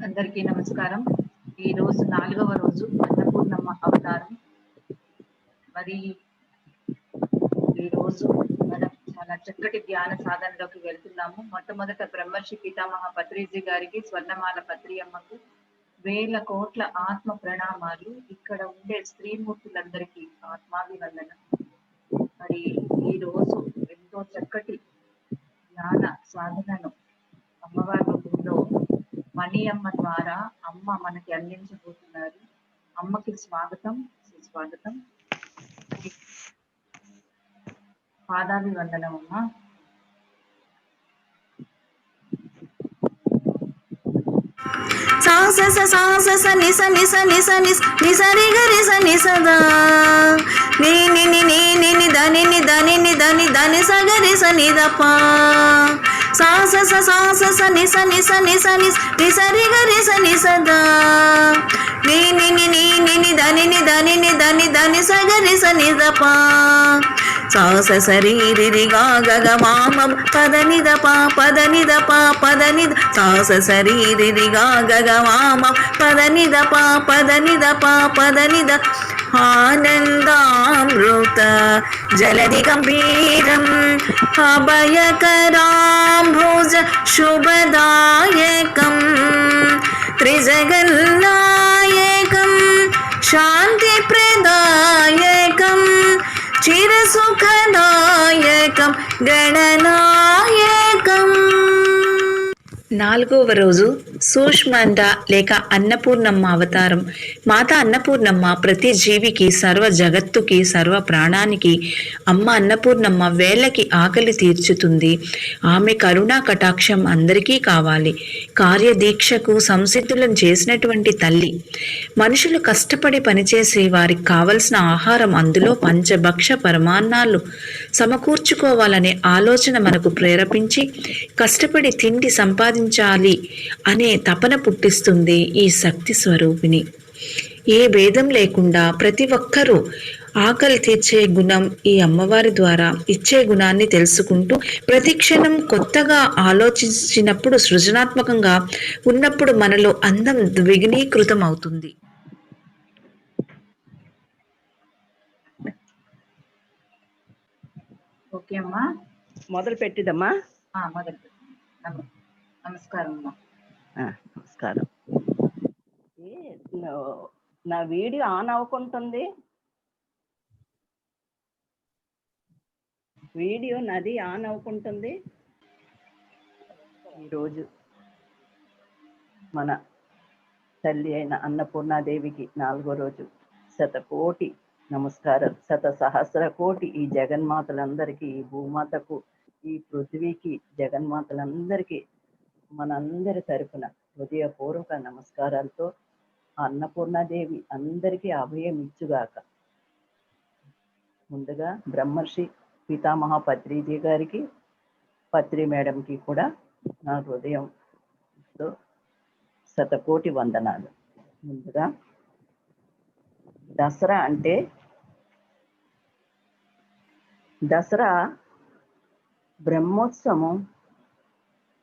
అందరికీ నమస్కారం. ఈ రోజు 4వ రోజు అన్నపూర్ణమ్మ అవతారం. మరి ఈ రోజు మనం చాలా చక్కటి ధ్యాన సాధనలోకి వెళ్తున్నాము. మొట్టమొదట బ్రహ్మర్షి పితామహ పత్రిజీ గారికి, స్వర్ణమాల పత్రి అమ్మకు వేల కోట్ల ఆత్మ ప్రణామాలు. ఇక్కడ ఉండే స్త్రీమూర్తులందరికీ ఆత్మాభివందనం. మరి ఈ రోజు ఎంతో చక్కటి ధ్యాన సాధనను అమ్మవారి రూపంలో మణి అమ్మ ద్వారా అమ్మ మనకి అందించబోతున్నారు. అమ్మకి స్వాగతం, సుస్వాగతం. పాదాభివందనం అమ్మ. సాస సాస సని సని సని సని నిసరి గరి సని సదా ని ని ని ని ని ని దని ని దని ని దని దని సగరి సని దప సాస సాస సని సని సని సని నిసరి గరి సని సదా ని ని ని ని ని ని దని ని దని ని దని దని సగరి సని దప సాస శరీరి గా గగ మామ పదని దప పదని దప పదని సాస శరీరి గా గగ మామ పదని దప పదని దప పదని ద ఆనందామృత జలది గంభీరం అభయకరాంభుజ శుభదాయకం త్రిజగన్నాయకం శాంతి ప్రదాయకం చిరసుఖదాయకం గణనాయకం. 4వ రోజు సూక్ష్మండ లేక అన్నపూర్ణమ్మ అవతారం. మాత అన్నపూర్ణమ్మ ప్రతి జీవికి, సర్వ జగత్తుకి, సర్వ ప్రాణానికి అమ్మ అన్నపూర్ణమ్మ వేళ్ళకి ఆకలి తీర్చుతుంది. ఆమె కరుణా కటాక్షం అందరికీ కావాలి. కార్యదీక్షకు సంసిద్ధులను చేసినటువంటి తల్లి. మనుషులు కష్టపడి పనిచేసి వారికి కావలసిన ఆహారం అందులో పంచభక్ష పరమాన్నాలు సమకూర్చుకోవాలనే ఆలోచన మనకు ప్రేరేపించి కష్టపడి తిండి సంపాదించాలి అనే తపన పుట్టిస్తుంది ఈ శక్తి స్వరూపిణి. ఏ భేదం లేకుండా ప్రతి ఒక్కరూ ఆకలి తీర్చే గుణం ఈ అమ్మవారి ద్వారా ఇచ్చే గుణాన్ని తెలుసుకుంటూ ప్రతి క్షణం కొత్తగా ఆలోచించినప్పుడు, సృజనాత్మకంగా ఉన్నప్పుడు మనలో అందం ద్విగుణీకృతం అవుతుంది. ఓకే అమ్మా, మొదలు పెట్టిదమ్మా. మొదలు. నమస్కారం అమ్మా. నమస్కారం. నా వీడియో ఆన్ అవ్వకుంటుంది. వీడియో నాది ఆన్ అవ్వకుంటుంది. ఈరోజు మన తల్లి అయిన అన్నపూర్ణాదేవికి 4వ రోజు. శతకోటి నమస్కారం, శత సహస్ర కోటి ఈ జగన్మాతలందరికీ, ఈ భూమాతకు, ఈ పృథ్వీకి, జగన్మాతలందరికీ మనందరి తరపున హృదయపూర్వక నమస్కారాలతో అన్నపూర్ణాదేవి అందరికీ అభయం ఇచ్చుగాక. ముందుగా బ్రహ్మర్షి పితామహ పత్రిజీ గారికి, పత్రి మేడంకి కూడా నా హృదయంతో శతకోటి వందనాలు. ముందుగా దసరా అంటే, దసరా బ్రహ్మోత్సవం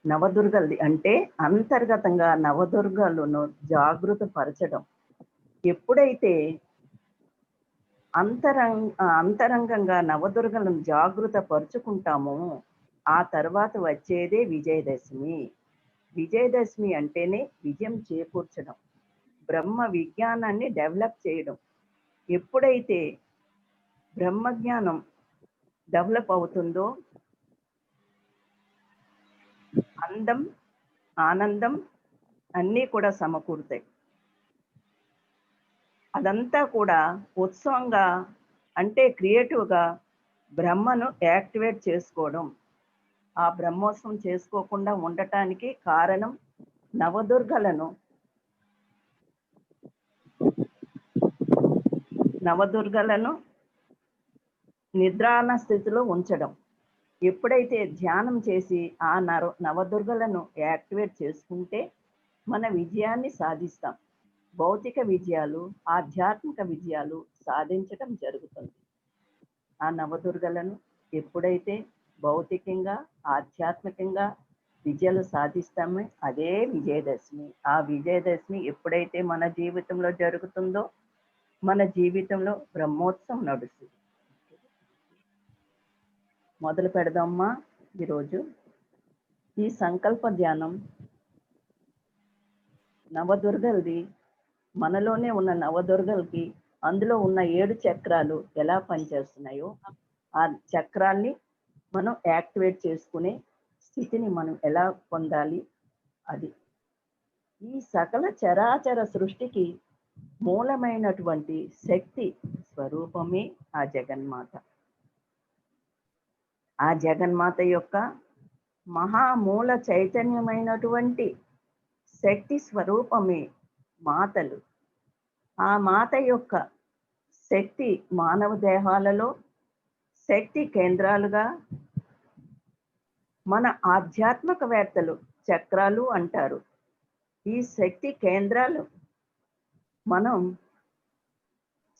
నవదుర్గలది. అంటే అంతర్గతంగా నవదుర్గలను జాగృత పరచడం. ఎప్పుడైతే అంతరంగంగా నవదుర్గలను జాగృత పరుచుకుంటామో ఆ తర్వాత వచ్చేదే విజయదశమి. విజయదశమి అంటేనే విజయం చేకూర్చడం, బ్రహ్మ విజ్ఞానాన్ని డెవలప్ చేయడం. ఎప్పుడైతే బ్రహ్మజ్ఞానం డెవలప్ అవుతుందో అందం, ఆనందం అన్నీ కూడా సమకూరుతాయి. అదంతా కూడా ఉత్సవంగా, అంటే క్రియేటివ్గా బ్రహ్మను యాక్టివేట్ చేసుకోవడం. ఆ బ్రహ్మోత్సవం చేసుకోకుండా ఉండటానికి కారణం నవదుర్గలను నిద్రాణ స్థితిలో ఉంచడం. ఎప్పుడైతే ధ్యానం చేసి ఆ నవదుర్గలను యాక్టివేట్ చేసుకుంటే మన విజయాన్ని సాధిస్తాం. భౌతిక విజయాలు, ఆధ్యాత్మిక విజయాలు సాధించడం జరుగుతుంది. ఆ నవదుర్గలను ఎప్పుడైతే భౌతికంగా, ఆధ్యాత్మికంగా విజయాలు సాధిస్తామో అదే విజయదశమి. ఆ విజయదశమి ఎప్పుడైతే మన జీవితంలో జరుగుతుందో మన జీవితంలో బ్రహ్మోత్సవం నడుస్తుంది. మొదలు పెడదామా ఈరోజు ఈ సంకల్ప ధ్యానం. నవదుర్గలది, మనలోనే ఉన్న నవదుర్గలకి అందులో ఉన్న 7 చక్రాలు ఎలా పనిచేస్తున్నాయో ఆ చక్రాల్ని మనం యాక్టివేట్ చేసుకునే స్థితిని మనం ఎలా పొందాలి, అది ఈ సకల చరాచర సృష్టికి మూలమైనటువంటి శక్తి స్వరూపమే ఆ జగన్మాత. ఆ జగన్మాత యొక్క మహామూల చైతన్యమైనటువంటి శక్తి స్వరూపమే మాతలు. ఆ మాత యొక్క శక్తి మానవ దేహాలలో శక్తి కేంద్రాలుగా మన ఆధ్యాత్మికవేత్తలు చక్రాలు అంటారు. ఈ శక్తి కేంద్రాలు మనం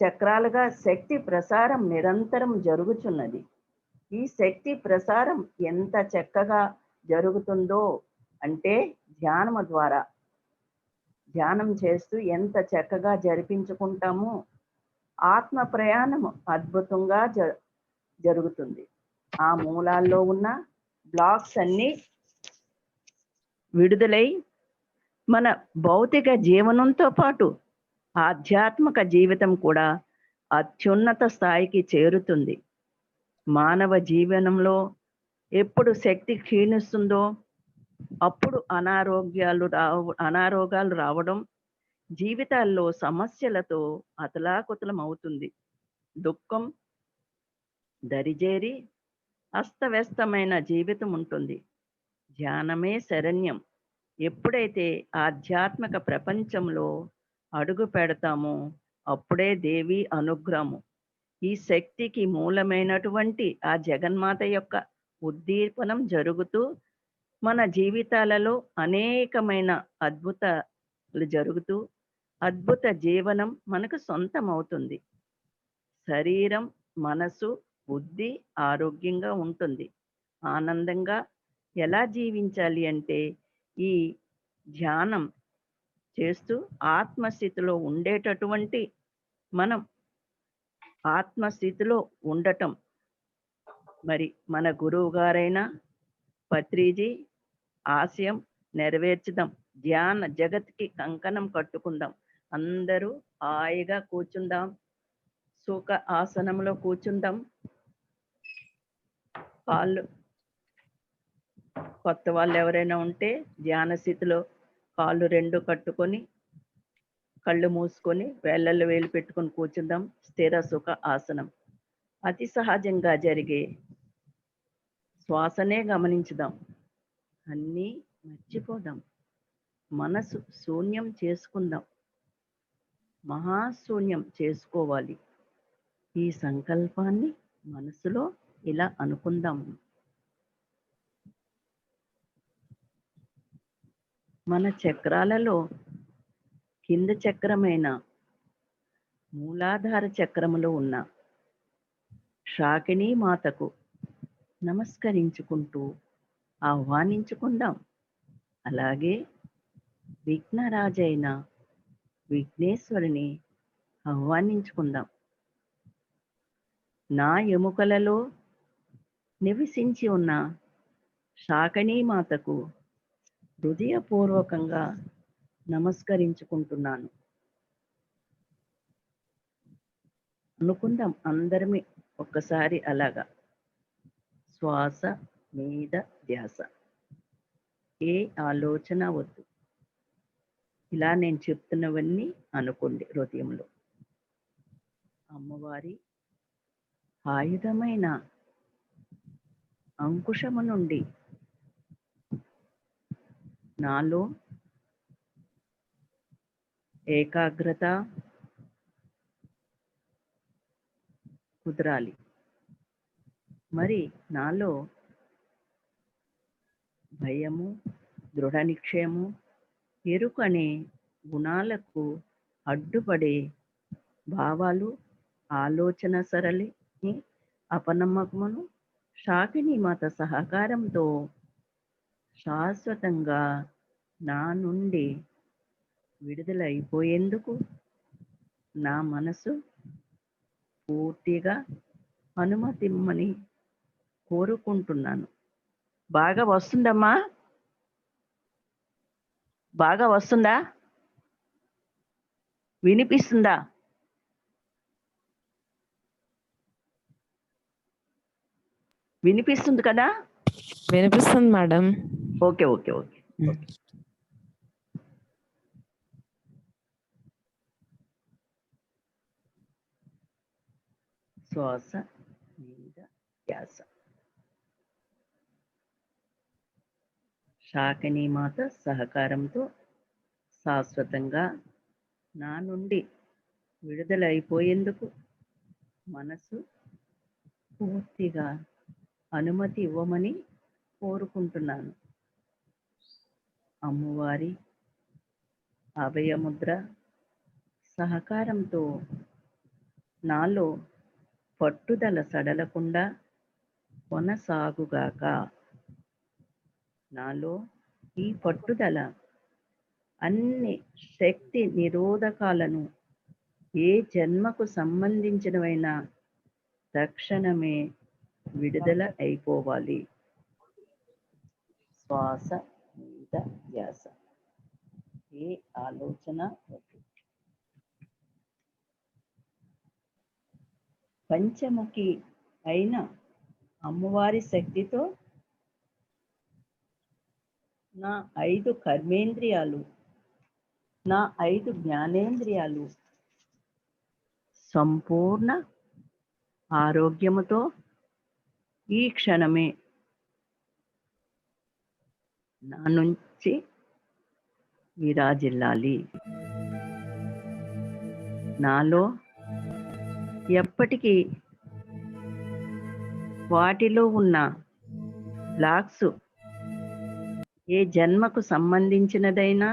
చక్రాలుగా శక్తి ప్రసారం నిరంతరం జరుగుతున్నది. ఈ శక్తి ప్రసారం ఎంత చక్కగా జరుగుతుందో అంటే ధ్యానము ద్వారా, ధ్యానం చేస్తూ ఎంత చక్కగా జరిపించుకుంటామో ఆత్మ ప్రయాణం అద్భుతంగా జరుగుతుంది. ఆ మూలాల్లో ఉన్న బ్లాక్స్ అన్నీ విడుదలై మన భౌతిక జీవనంతో పాటు ఆధ్యాత్మిక జీవితం కూడా అత్యున్నత స్థాయికి చేరుతుంది. మానవ జీవనంలో ఎప్పుడు శక్తి క్షీణిస్తుందో అప్పుడు అనారోగ్యాలు రావడం, జీవితాల్లో సమస్యలతో అతలాకుతలం అవుతుంది. దుఃఖం దరిజేరి అస్తవ్యస్తమైన జీవితం ఉంటుంది. ధ్యానమే శరణ్యం. ఎప్పుడైతే ఆధ్యాత్మిక ప్రపంచంలో అడుగు పెడతామో అప్పుడే దేవి అనుగ్రహము, ఈ శక్తికి మూలమైనటువంటి ఆ జగన్మాత యొక్క ఉద్దీపనం జరుగుతూ మన జీవితాలలో అనేకమైన అద్భుతాలు జరుగుతూ అద్భుత జీవనం మనకు సొంతం అవుతుంది. శరీరం, మనసు, బుద్ధి ఆరోగ్యంగా ఉంటుంది. ఆనందంగా ఎలా జీవించాలి అంటే ఈ ధ్యానం చేస్తూ ఆత్మస్థితిలో ఉండేటటువంటి మనం ఆత్మస్థితిలో ఉండటం. మరి మన గురువు గారైన పత్రిజీ ఆశయం నెరవేర్చుదాం. ధ్యాన జగత్కి కంకణం కట్టుకుందాం. అందరూ హాయిగా కూర్చుందాం. సుఖ ఆసనంలో కూర్చుందాం. కొత్త వాళ్ళు ఎవరైనా ఉంటే ధ్యాన స్థితిలో కాళ్ళు 2 కట్టుకొని కళ్ళు మూసుకొని వేళ్ళల్లో వేలు పెట్టుకొని కూర్చుందాం. స్థిర సుఖ ఆసనం. అతి సహజంగా జరిగే శ్వాసనే గమనించుదాం. అన్నీ మర్చిపోదాం. మనసు శూన్యం చేసుకుందాం. మహాశూన్యం చేసుకోవాలి. ఈ సంకల్పాన్ని మనసులో ఇలా అనుకుందాం. మన చక్రాలలో కింద చక్రమైన మూలాధార చక్రములో ఉన్న శాకినీ మాతకు నమస్కరించుకుంటూ ఆహ్వానించుకుందాం. అలాగే విఘ్నరాజైన విఘ్నేశ్వరుని ఆహ్వానించుకుందాం. నా ఎముకలలో నివసించి ఉన్న శాకినీ మాతకు హృదయపూర్వకంగా నమస్కరించుకుంటున్నాను. అనుకుందాం అందరమే ఒక్కసారి అలాగా. శ్వాస మీద ధ్యాస, ఏ ఆలోచన వద్దు. ఇలా నేను చెప్తున్నవన్నీ అనుకోండి హృదయంలో. అమ్మవారి ఆయుధమైన అంకుశము నుండి నాలో ఏకాగ్రత కుదరాలి. మరి నాలో భయము, దృఢ నిశ్చయము, ఎరుక అనే గుణాలకు అడ్డుపడే భావాలు, ఆలోచన సరళిని, అపనమ్మకమును శాకినీ మాత సహకారంతో శాశ్వతంగా నా నుండి విడుదలైపోయేందుకు నా మనసు పూర్తిగా అనుమతిమ్మని కోరుకుంటున్నాను. బాగా వస్తుందమ్మా? బాగా వస్తుందా? వినిపిస్తుందా? వినిపిస్తుంది కదా? వినిపిస్తుంది madam. Okay okay okay okay. శ్వాస మీద ధ్యాస. శాకిని మాత సహకారంతో శాశ్వతంగా నా నుండి విడుదలైపోయేందుకు మనసు పూర్తిగా అనుమతి ఇవ్వమని కోరుకుంటున్నాను. అమ్మవారి అభయముద్ర సహకారంతో నాలో పట్టుదల సడలకుండా కొనసాగుగాక. నాలో ఈ పట్టుదల అన్ని శక్తి నిరోధకాలను ఏ జన్మకు సంబంధించినవైనా తక్షణమే విడుదల అయిపోవాలి. శ్వాస మీద ధ్యాస. ఏ ఆలోచన వద్దు. పంచముఖి అయిన అమ్మవారి శక్తితో నా 5 కర్మేంద్రియాలు, నా 5 జ్ఞానేంద్రియాలు సంపూర్ణ ఆరోగ్యముతో ఈ క్షణమే నా నుంచి విరాజిల్లాలి. నాలో ఎప్పటికీ వాటిలో ఉన్న బ్లాక్స్ ఏ జన్మకు సంబంధించినదైనా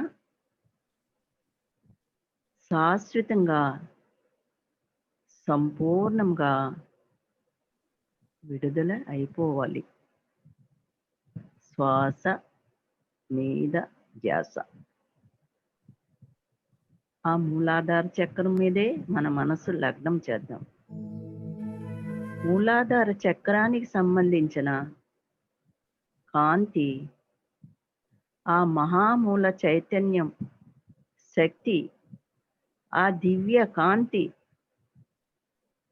శాశ్వతంగా సంపూర్ణంగా విడుదల అయిపోవాలి. శ్వాస మీద ధ్యాస. ఆ మూలాధార చక్రం మీదే మన మనసు లగ్నం చేద్దాం. మూలాధార చక్రానికి సంబంధించిన కాంతి, ఆ మహామూల చైతన్యం శక్తి, ఆ దివ్య కాంతి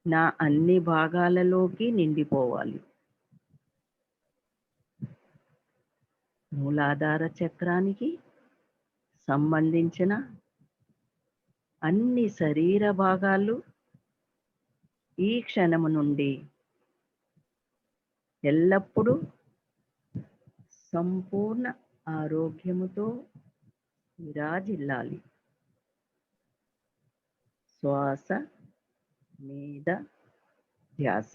నా అన్ని భాగాలలోకి నిండిపోవాలి. మూలాధార చక్రానికి సంబంధించిన అన్ని శరీర భాగాలు ఈ క్షణము నుండి ఎల్లప్పుడూ సంపూర్ణ ఆరోగ్యముతో విరాజిల్లాలి. శ్వాస మీద ధ్యాస.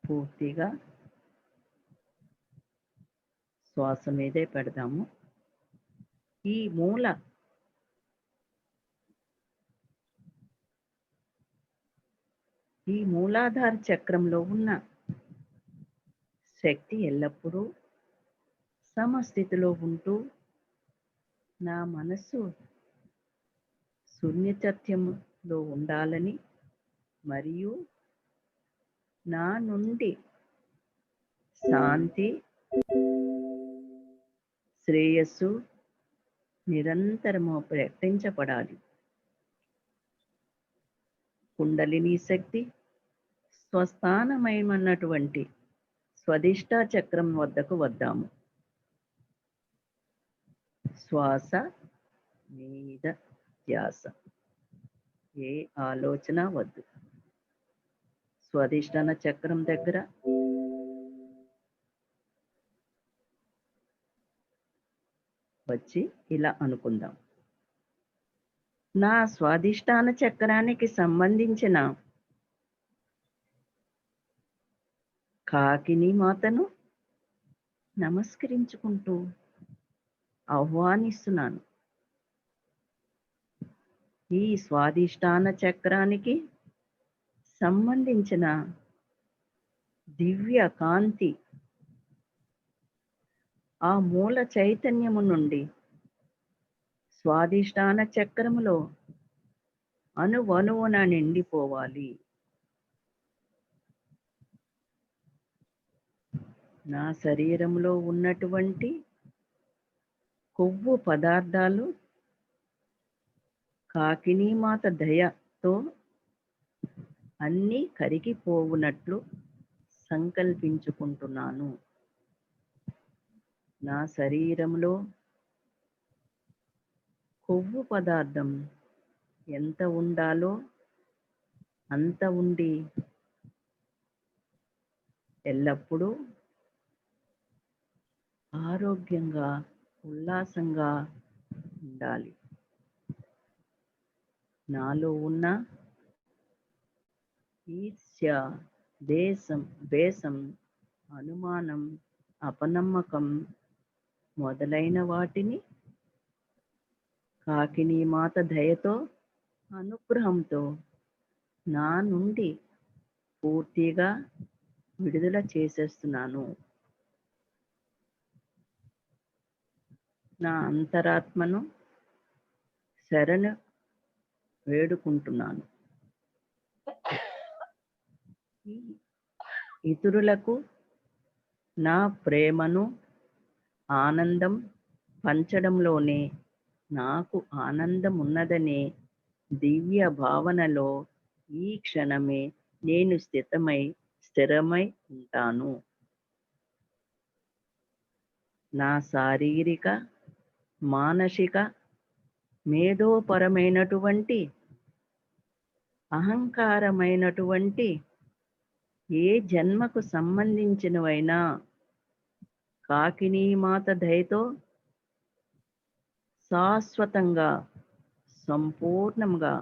పూర్తిగా శ్వాస మీదే పెడదాము. ఈ మూలాధార చక్రంలో ఉన్న శక్తి ఎల్లప్పుడూ సమస్థితిలో ఉంటూ నా మనస్సు శూన్యతత్వంలో ఉండాలని మరియు నా నుండి శాంతి, శ్రేయస్సు నిరంతరము ప్రకటించబడాలి. కుండలిని శక్తి స్వస్థానమయమన్నటువంటి స్వధిష్ఠా చక్రం వద్దకు వద్దాము. శ్వాస మీద ధ్యాస. ఏ ఆలోచన వద్దు. స్వధిష్టాన చక్రం దగ్గర వచ్చి ఇలా అనుకుందాం. నా స్వాధిష్టాన చక్రానికి సంబంధించిన కాకిని మాతను నమస్కరించుకుంటూ ఆహ్వానిస్తున్నాను. ఈ స్వాధిష్టాన చక్రానికి సంబంధించిన దివ్య కాంతి ఆ మూల చైతన్యము నుండి స్వాదిష్టాన చక్రములో అణువణువున నిండిపోవాలి. నా శరీరంలో ఉన్నటువంటి కొవ్వు పదార్థాలు కాకినీ మాత దయతో అన్నీ కరిగిపోవునట్లు సంకల్పించుకుంటున్నాను. నా శరీరంలో కొవ్వు పదార్థం ఎంత ఉండాలో అంత ఉండి ఎల్లప్పుడూ ఆరోగ్యంగా ఉల్లాసంగా ఉండాలి. నాలో ఉన్న ఈర్ష్య, ద్వేషం, అనుమానం, అపనమ్మకం మొదలైన వాటిని కాకినీ మాత దయతో అనుగ్రహంతో నా నుండి పూర్తిగా విడుదల చేసేస్తున్నాను. నా అంతరాత్మను శరణు వేడుకుంటున్నాను. ఇతరులకు నా ప్రేమను, ఆనందం పంచడంలోనే నాకు ఆనందం ఉన్నదనే దివ్య భావనలో ఈ క్షణమే నేను స్థిరమై ఉంటాను. నా శారీరక, మానసిక, మేధోపరమైనటువంటి, అహంకారమైనటువంటి ఏ జన్మకు సంబంధించినవైనా కాకినీ మాత దయతో శాశ్వతంగా సంపూర్ణంగా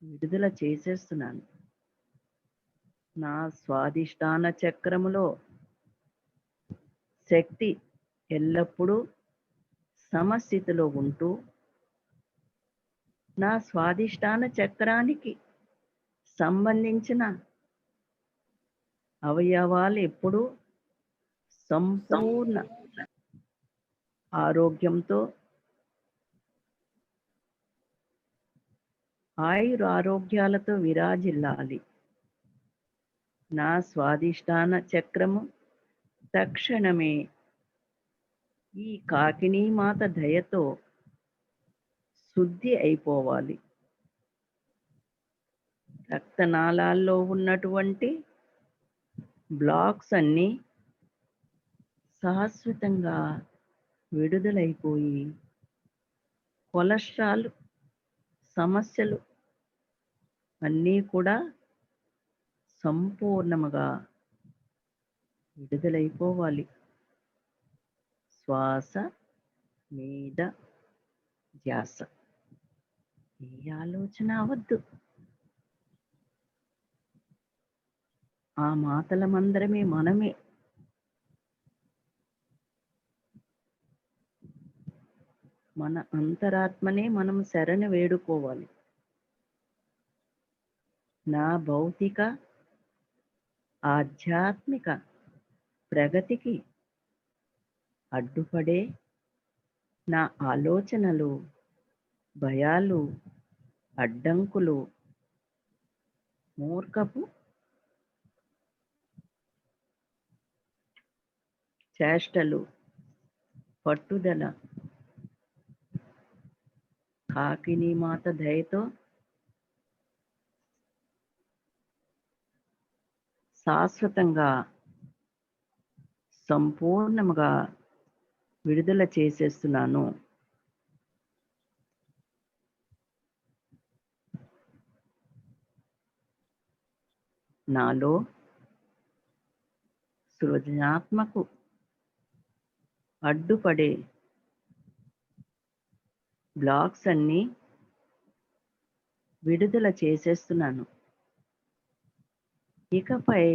విడుదల చేసేస్తున్నాను. నా స్వాదిష్టాన చక్రములో శక్తి ఎల్లప్పుడూ సమస్థితిలో ఉంటూ నా స్వాదిష్టాన చక్రానికి సంబంధించిన అవయవాలు ఎప్పుడూ సంపూర్ణ ఆరోగ్యంతో ఆయురారోగ్యాలతో విరాజిల్లాలి. నా స్వాదిష్టాన చక్రము తక్షణమే ఈ కాకినీ మాత దయతో శుద్ధి అయిపోవాలి. రక్తనాళాల్లో ఉన్నటువంటి బ్లాక్స్ అన్నీ శాశ్వతంగా విడుదలైపోయి కొలెస్ట్రాల్ సమస్యలు అన్నీ కూడా సంపూర్ణముగా విడుదలైపోవాలి. శ్వాస మీద ధ్యాస, ఏ ఆలోచన అవద్దు. ఆ మాతలమందరమే మనమే. మన అంతరాత్మనే మనం శరణు వేడుకోవాలి. నా భౌతిక ఆధ్యాత్మిక ప్రగతికి అడ్డుపడే నా ఆలోచనలు, భయాలు, అడ్డంకులు, మూర్ఖపు చేష్టలు, పట్టుదల కాకినీ మాత దయతో శాశ్వతంగా సంపూర్ణముగా విడుదల చేసేస్తున్నాను. నాలో సృజనాత్మకు అడ్డుపడే బ్లాక్స్ అన్నీ విడుదల చేసేస్తున్నాను. ఇకపై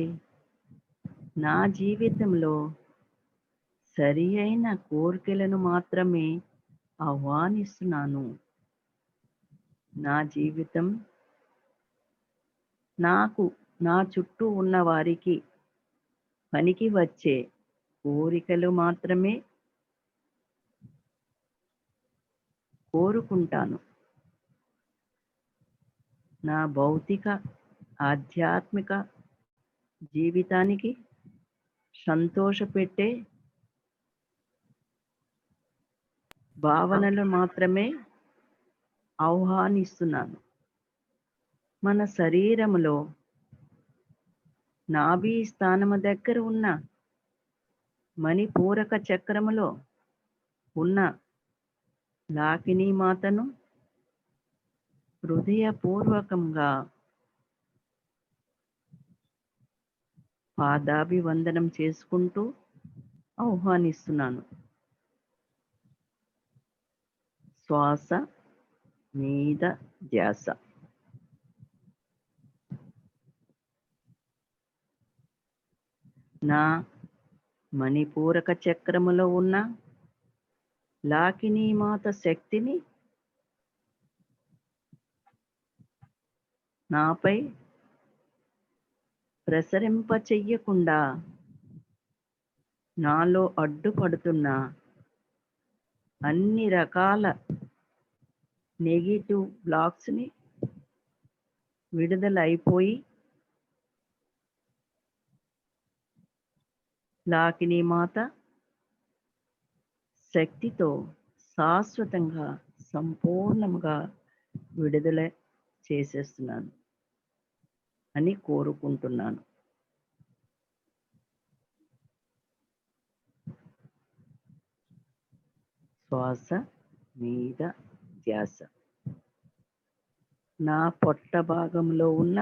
నా జీవితంలో సరి అయిన కోరికలను మాత్రమే ఆహ్వానిస్తున్నాను. నా జీవితం నాకు నా చుట్టూ ఉన్న వారికి పనికి వచ్చే కోరికలు మాత్రమే కోరుకుంటాను. నా భౌతిక ఆధ్యాత్మిక జీవితానికి సంతోషపెట్టే భావనలు మాత్రమే ఆహ్వానిస్తున్నాను. మన శరీరములో నాభి స్థానము దగ్గర ఉన్న మణిపూరక చక్రములో ఉన్న లాకిని మాతను హృదయపూర్వకంగా పాదాభివందనం చేసుకుంటూ ఆహ్వానిస్తున్నాను. శ్వాస మీద ధ్యాస. నా మణిపూరక చక్రములో ఉన్న లాకిని మాత శక్తిని నాపై ప్రసరింపచెయ్యకుండా నాలో అడ్డుపడుతున్న అన్ని రకాల నెగిటివ్ బ్లాక్స్ని విడుదల అయిపోయి లాకిని మాత శక్తితో శాశ్వతంగా సంపూర్ణంగా విడుదల చేసేస్తున్నాను అని కోరుకుంటున్నాను. శ్వాస మీద ధ్యాస. నా పొట్ట భాగంలో ఉన్న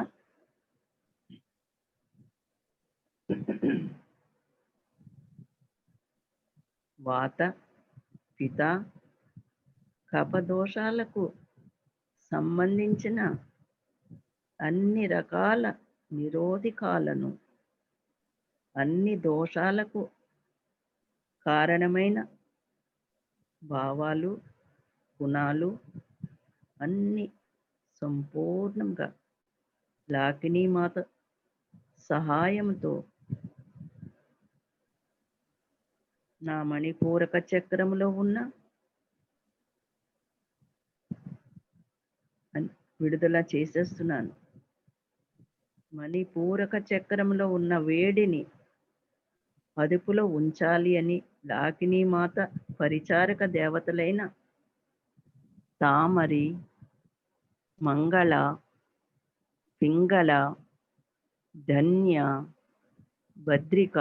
వాత పిత కఫదోషాలకు సంబంధించిన అన్ని రకాల నిరోధికాలను, అన్ని దోషాలకు కారణమైన భావాలు, గుణాలు అన్ని సంపూర్ణంగా లాకిని మాత సహాయంతో నా మణిపూరక చక్రంలో ఉన్న విడుదల చేసేస్తున్నాను. మణిపూరక చక్రంలో ఉన్న వేడిని అదుపులో ఉంచాలి అని లాకిని మాత పరిచారక దేవతలైన తామరి, మంగళ, పింగళ, ధన్య, భద్రిక,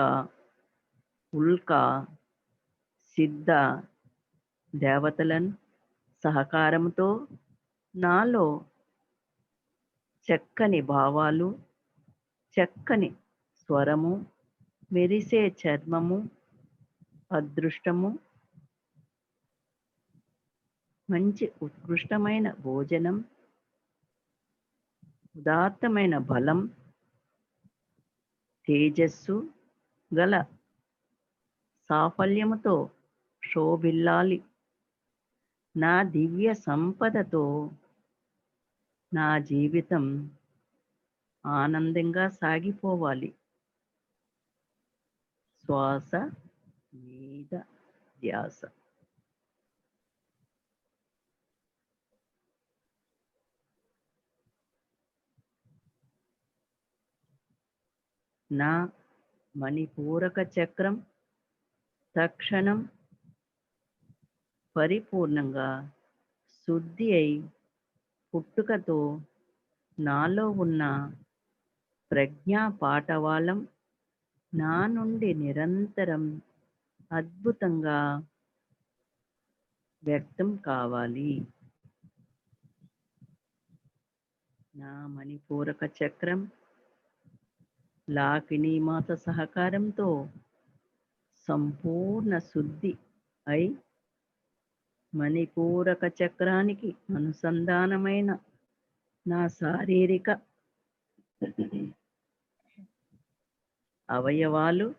ఉల్క, సిద్ధ దేవతలను సహకారంతో నాలో చక్కని భావాలు, చక్కని స్వరము, మెరిసే చర్మము, అదృష్టము, మంచి ఉత్కృష్టమైన భోజనం, ఉదాత్తమైన బలం, తేజస్సు గల సాఫల్యముతో శోభిల్లాలి. నా దివ్య సంపదతో నా జీవితం ఆనందంగా సాగిపోవాలి. శ్వాస మీద ధ్యాస. నా మణిపూరక చక్రం తక్షణం పరిపూర్ణంగా శుద్ధి అయి పుట్టుకతో నాలో ఉన్న ప్రజ్ఞా పాఠవాళం నా నుండి నిరంతరం అద్భుతంగా వ్యక్తం కావాలి. నా మణిపూరక చక్రం లాకిని మాత సహకారంతో సంపూర్ణ శుద్ధి అయి మణిపూరక చక్రానికి అనుసంధానమైన నా శారీరక అవయవాలు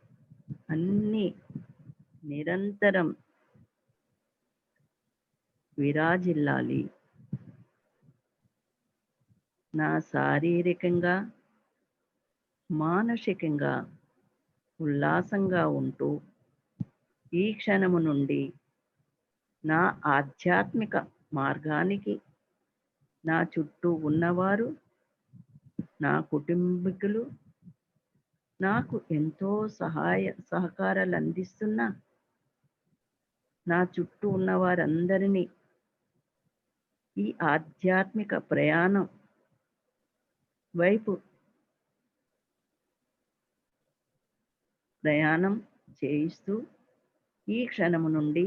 అన్నీ నిరంతరం విరాజిల్లాలి. నా శారీరకంగా మానసికంగా ఉల్లాసంగా ఉంటూ ఈ క్షణము నుండి నా ఆధ్యాత్మిక మార్గానికి నా చుట్టూ ఉన్నవారు, నా కుటుంబీకులు, నాకు ఎంతో సహకారాలు అందిస్తున్న నా చుట్టూ ఉన్న వారందరినీ ఈ ఆధ్యాత్మిక ప్రయాణం వైపు ప్రయాణం చేయిస్తూ ఈ క్షణము నుండి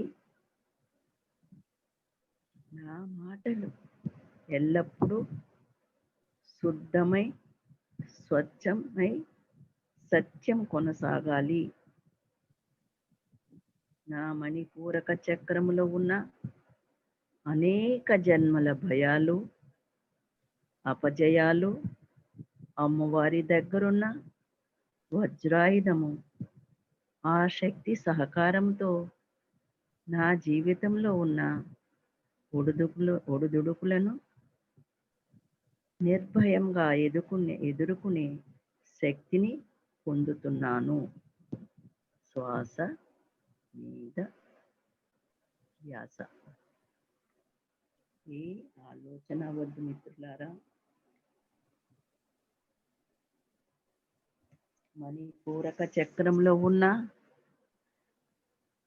నా మాటలు ఎల్లప్పుడూ శుద్ధమై స్వచ్ఛమై సత్యం కొనసాగాలి. నా మణిపూరక చక్రములో ఉన్న అనేక జన్మల భయాలు, అపజయాలు, అమ్మవారి దగ్గరున్న వజ్రాయుధము ఆ శక్తి సహకారంతో నా జీవితంలో ఉన్న ఒడుదుడుకులను నిర్భయంగా ఎదుర్కొనే శక్తిని పొందుతున్నాను. శ్వాస మీద ధ్యాస. ఏ ఆలోచన వద్దు మిత్రులారా. మణిపూరక చక్రంలో ఉన్న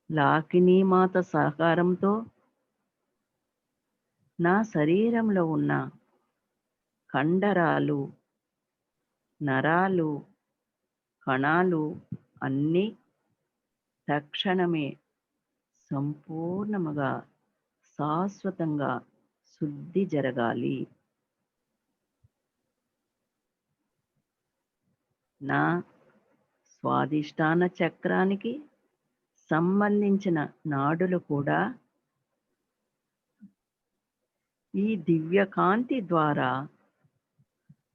లాకినీ మాత సహకారంతో నా శరీరంలో ఉన్న కండరాలు, నరాలు, కణాలు అన్నీ తక్షణమే సంపూర్ణముగా శాశ్వతంగా శుద్ధి జరగాలి. నా స్వాదిష్టాన చక్రానికి సంబంధించిన నాడులు కూడా ఈ దివ్య కాంతి ద్వారా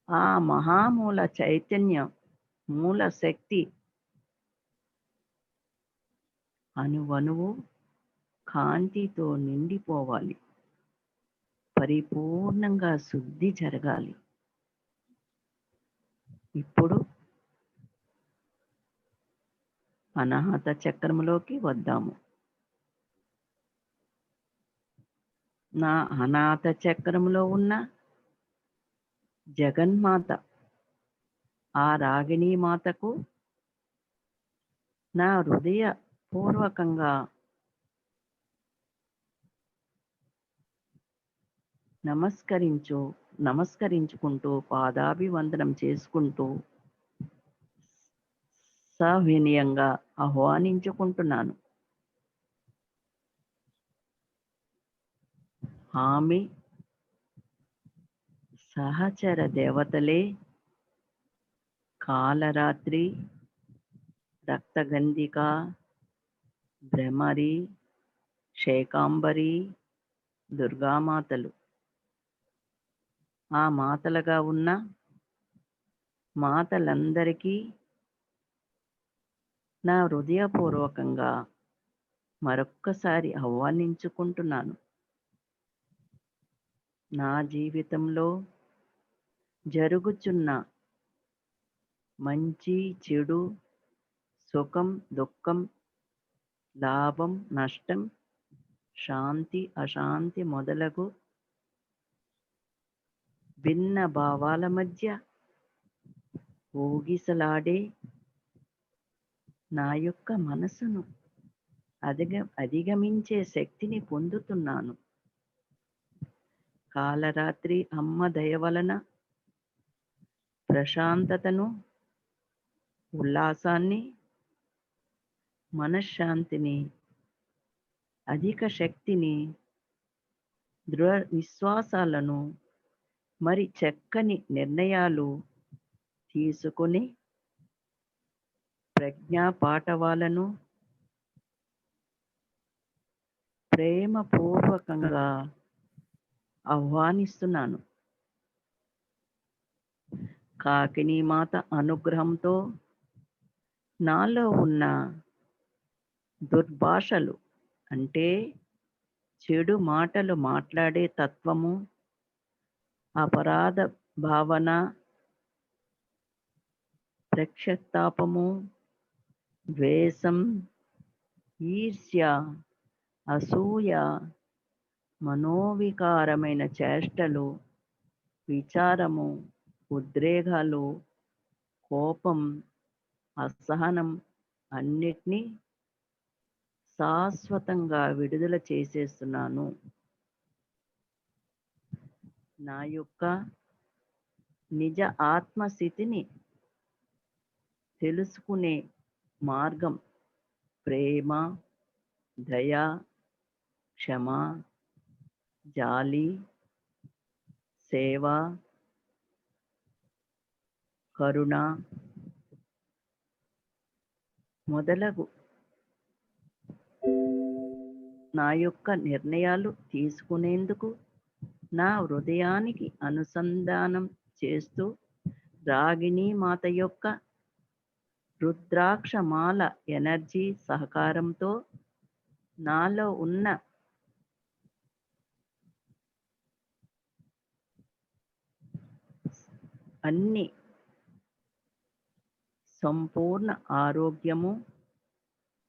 ఆ మహామూల చైతన్యం, మూల శక్తి అణువణువు కాంతితో నిండిపోవాలి. పరిపూర్ణంగా శుద్ధి జరగాలి. ఇప్పుడు అనాహత చక్రంలోకి వద్దాము. నా అనాహత చక్రంలో ఉన్న జగన్మాత, ఆ రాగిణీ మాతకు నా హృదయ పూర్వకంగా నమస్కరించుకుంటూ పాదాభివందనం చేసుకుంటూ సవినయంగా ఆహ్వానించుకుంటున్నాను. ఆమె సహచర దేవతలే కాలరాత్రి, రక్తగంధిక, భ్రమరి, శేకాంబరి, దుర్గామాతలు. ఆ మాతలుగా ఉన్న మాతలందరికీ నా హృదయపూర్వకంగా మరొక్కసారి ఆహ్వానించుకుంటున్నాను. నా జీవితంలో జరుగుచున్న మంచి చెడు, సుఖం దుఃఖం, లాభం నష్టం, శాంతి అశాంతి మొదలగు భిన్న భావాల మధ్య ఊగిసలాడే నా యొక్క మనసును అధిగమించే శక్తిని పొందుతున్నాను. కాలరాత్రి అమ్మ దయ వలన ప్రశాంతతను, ఉల్లాసాన్ని, మనశ్శాంతిని, అధిక శక్తిని, దృఢ విశ్వాసాలను, మరి చక్కని నిర్ణయాలు తీసుకుని ప్రజ్ఞా పాఠవాలను ప్రేమపూర్వకంగా ఆహ్వానిస్తున్నాను. కాకినీ మాత అనుగ్రహంతో నాలో ఉన్న దుర్భాషలు అంటే చెడు మాటలు మాట్లాడే తత్వము, అపరాధ భావన, ప్రక్షతాపము, ద్వేషం, ఈర్ష్య, అసూయ, మనోవికారమైన చేష్టలు, విచారము, ఉద్రేకాలు, కోపం, అసహనం అన్నిటినీ శాశ్వతంగా విడుదల చేసేస్తున్నాను. నా యొక్క నిజ ఆత్మస్థితిని తెలుసుకునే మార్గం ప్రేమ, దయ, క్షమ, జాలి, సేవ, కరుణ మొదలగు నా యొక్క నిర్ణయాలు తీసుకునేందుకు నా హృదయానికి అనుసంధానం చేస్తూ రాగిణి మాత యొక్క రుద్రాక్షమాల ఎనర్జీ సహకారంతో నాలో ఉన్న అన్ని సంపూర్ణ ఆరోగ్యము,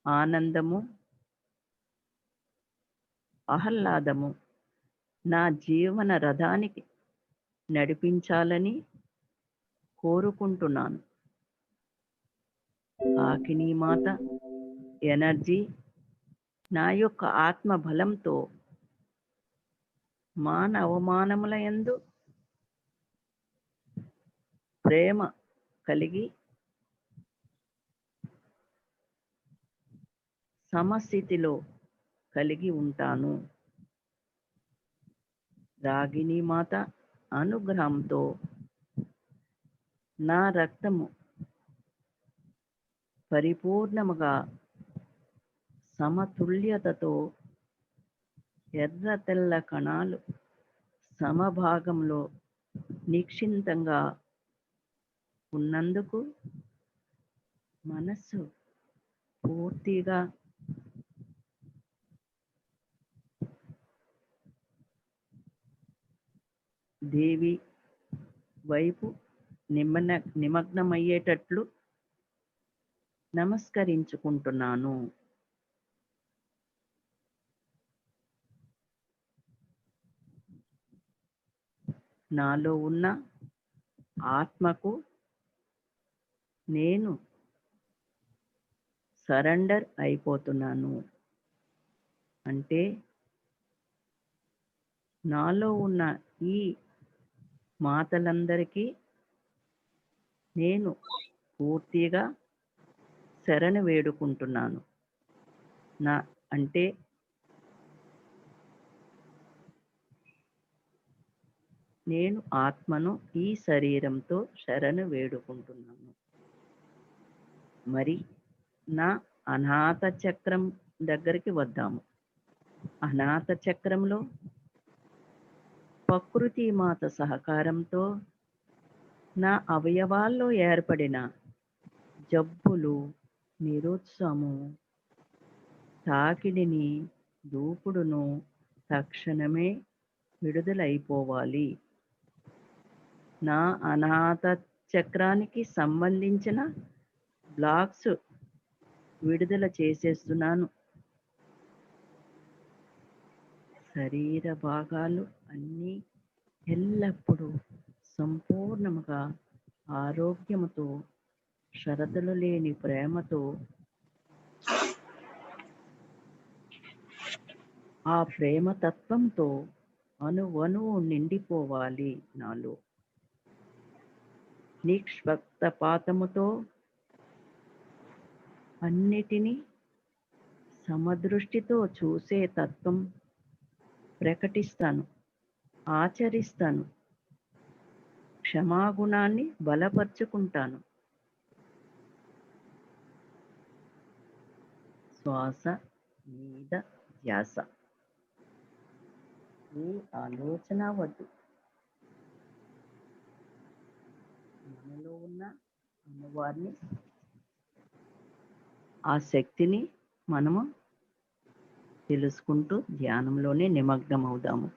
ఆనందము, ఆహ్లాదము నా జీవన రథానికి నడిపించాలని కోరుకుంటున్నాను. ఆకిని మాత ఎనర్జీ నా యొక్క ఆత్మ బలంతో మాన అవమానముల యందు ప్రేమ కలిగి సమస్థితిలో కలిగి ఉంటాను. రాగిణి మాత అనుగ్రహంతో నా రక్తము పరిపూర్ణముగా సమతుల్యతతో ఎర్ర తెల్ల కణాలు సమభాగంలో నిక్షిప్తంగా ఉన్నందుకు మనస్సు పూర్తిగా దేవి వైపు నిమగ్నమయ్యేటట్లు నమస్కరించుకుంటున్నాను. నాలో ఉన్న ఆత్మకు నేను సరెండర్ అయిపోతున్నాను. అంటే నాలో ఉన్న ఈ మాతలందరికీ నేను పూర్తిగా శరణు వేడుకుంటున్నాను. అంటే నేను ఆత్మను ఈ శరీరంతో శరణు వేడుకుంటున్నాను. మరి నా అనాథ చక్రం దగ్గరికి వద్దాము. అనాథ చక్రంలో ప్రకృతి మాత సహకారంతో నా అవయవాల్లో ఏర్పడిన జబ్బులు, నిరుత్సాహము, తాకిడిని, దూకుడును తక్షణమే విడుదలైపోవాలి. నా అనాథ చక్రానికి సంబంధించిన బ్లాక్స్ విడుదల చేసేస్తున్నాను. శరీర భాగాలు అన్నీ ఎల్లప్పుడూ సంపూర్ణముగా ఆరోగ్యముతో, షరతులు లేని ప్రేమతో, ఆ ప్రేమ తత్వంతో అణువణువు నిండిపోవాలి. నాలో నిష్పక్షపాతముతో అన్నిటినీ సమదృష్టితో చూసే తత్వం ప్రకటిస్తాను, ఆచరిస్తాను. క్షమాగుణాన్ని బలపరుచుకుంటాను. శ్వాస మీద ధ్యాస, ఏ ఆలోచన వద్దు. మనలో ఉన్న అమ్మవారిని, ఆ శక్తిని మనము తెలుసుకుంటూ ధ్యానంలోనే నిమగ్నం అవుదాము.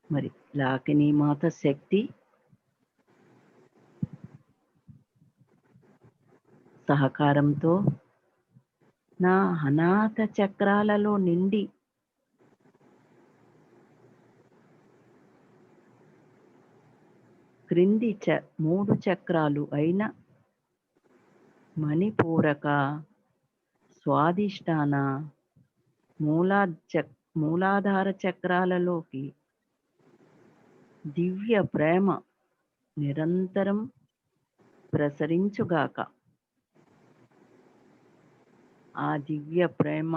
మరి లాకిని మాత శక్తి సహకారంతో నా అనాథ చక్రాలలో నిండి క్రింది 3 చక్రాలు అయిన మణిపూరక, స్వాదిష్టాన, మూలాధార చక్రాలలోకి దివ్య ప్రేమ నిరంతరం ప్రసరించుగాక. ఆ దివ్య ప్రేమ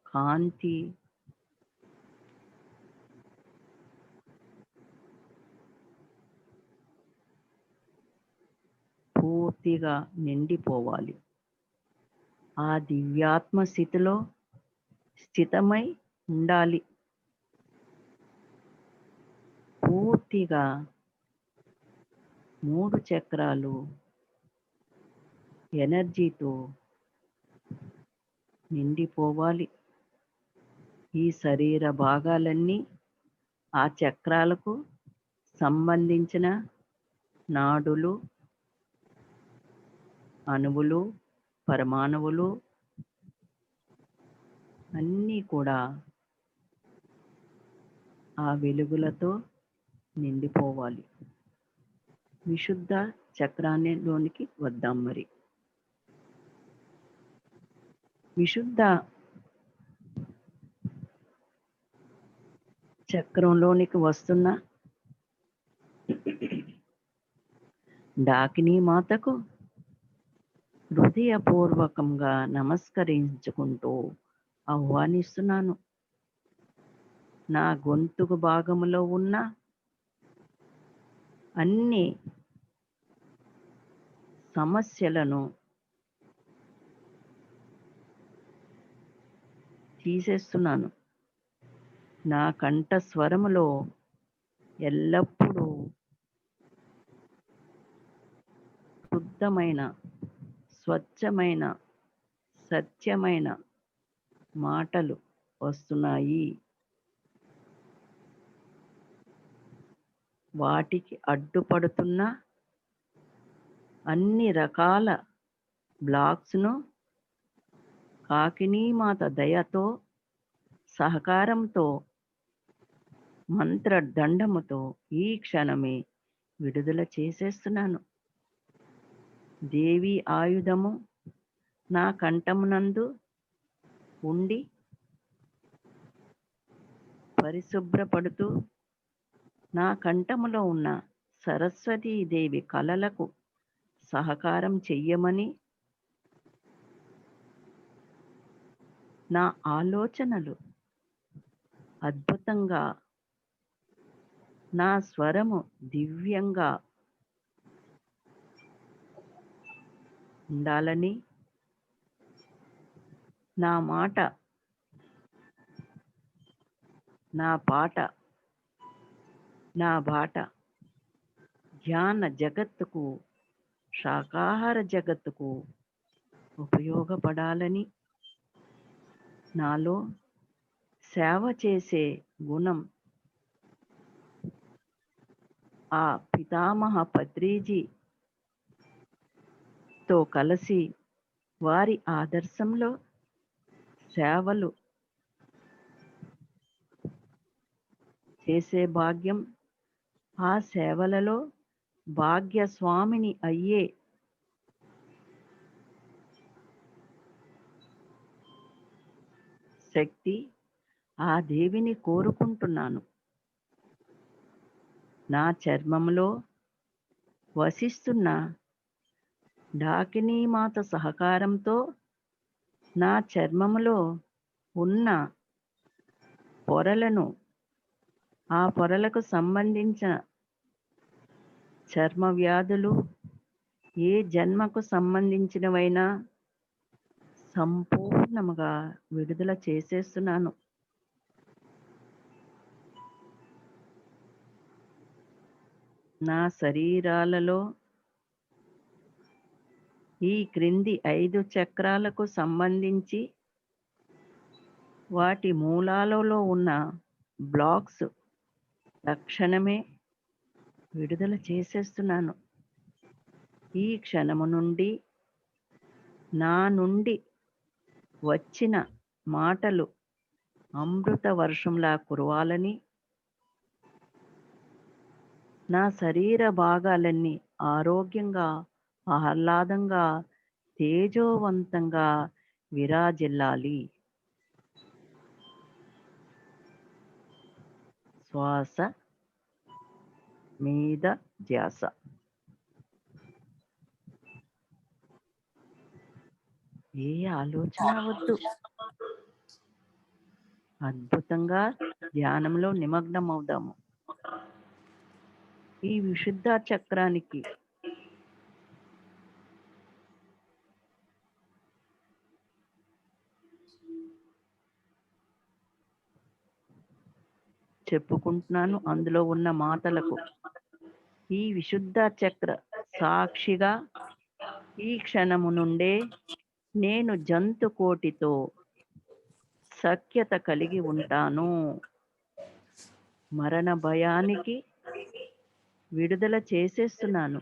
కాంతి పూర్తిగా నిండిపోవాలి. ఆ దివ్యాత్మ స్థితిలో స్థితమై ఉండాలి. పూర్తిగా 3 చక్రాలు ఎనర్జీతో నిండిపోవాలి. ఈ శరీర భాగాలన్నీ ఆ చక్రాలకు సంబంధించిన నాడులు, అణువులు, పరమాణువులు అన్నీ కూడా ఆ వెలుగులతో నిండిపోవాలి. విశుద్ధ చక్రాన్నిలోనికి వద్దాం. మరి విశుద్ధ చక్రంలోనికి వస్తున్న డాకినీ మాతకు హృదయపూర్వకంగా నమస్కరించుకుంటూ ఆహ్వానిస్తున్నాను. నా గొంతుకు భాగంలో ఉన్న అన్ని సమస్యలను తీసేస్తున్నాను. నా కంఠ స్వరములో ఎల్లప్పుడూ శుద్ధమైన, స్వచ్ఛమైన, సత్యమైన మాటలు వస్తున్నాయి. వాటికి అడ్డుపడుతున్న అన్ని రకాల బ్లాక్స్ను కాకినీ మాత దయతో, సహకారంతో, మంత్రదండముతో ఈ క్షణమే విడుదల చేసేస్తున్నాను. దేవి ఆయుధము నా కంఠమునందు ఉండి పరిశుభ్రపడుతూ నా కంఠములో ఉన్న సరస్వతీదేవి కలలకు సహకారం చెయ్యమని, నా ఆలోచనలు అద్భుతంగా, నా స్వరము దివ్యంగా ఉండాలని, నా మాట, నా పాట, నా బాట ధ్యాన జగత్తుకు, శాకాహార జగత్తుకు ఉపయోగపడాలని, నాలో సేవ చేసే గుణం ఆ పితామహ పత్రిజీతో కలిసి వారి ఆదర్శంలో సేవలు చేసే భాగ్యం, ఆ సేవలలో భాగ్యస్వామిని అయ్యే శక్తి ఆ దేవిని కోరుకుంటున్నాను. నా చర్మంలో వసిస్తున్న డాకినీ మాత సహకారంతో నా చర్మములో ఉన్న పొరలను, ఆ పొరలకు సంబంధించిన చర్మ వ్యాధులు ఏ జన్మకు సంబంధించినవైనా సంపూర్ణముగా విడుదల చేసేస్తున్నాను. నా శరీరాలలో ఈ క్రింది 5 చక్రాలకు సంబంధించి వాటి మూలాలలో ఉన్న బ్లాక్స్ తక్షణమే విడుదల చేసేస్తున్నాను. ఈ క్షణము నుండి నా నుండి వచ్చిన మాటలు అమృత వర్షంలా కురవాలని, నా శరీర భాగాలన్నీ ఆరోగ్యంగా, ఆహ్లాదంగా, తేజోవంతంగా విరాజిల్లాలి. శ్వాస మీద ధ్యాస. ఏ ఆలోచన వద్దు. అద్భుతంగా ధ్యానంలో నిమగ్నం అవుదాము. ఈ విశుద్ధ చక్రానికి చెప్పుకుంటున్నాను అందులో ఉన్న మాటలకు. ఈ విశుద్ధ చక్ర సాక్షిగా ఈ క్షణము నుండే నేను జంతు కోటితో సఖ్యత కలిగి ఉంటాను. మరణ భయానికి విడుదల చేసేస్తున్నాను.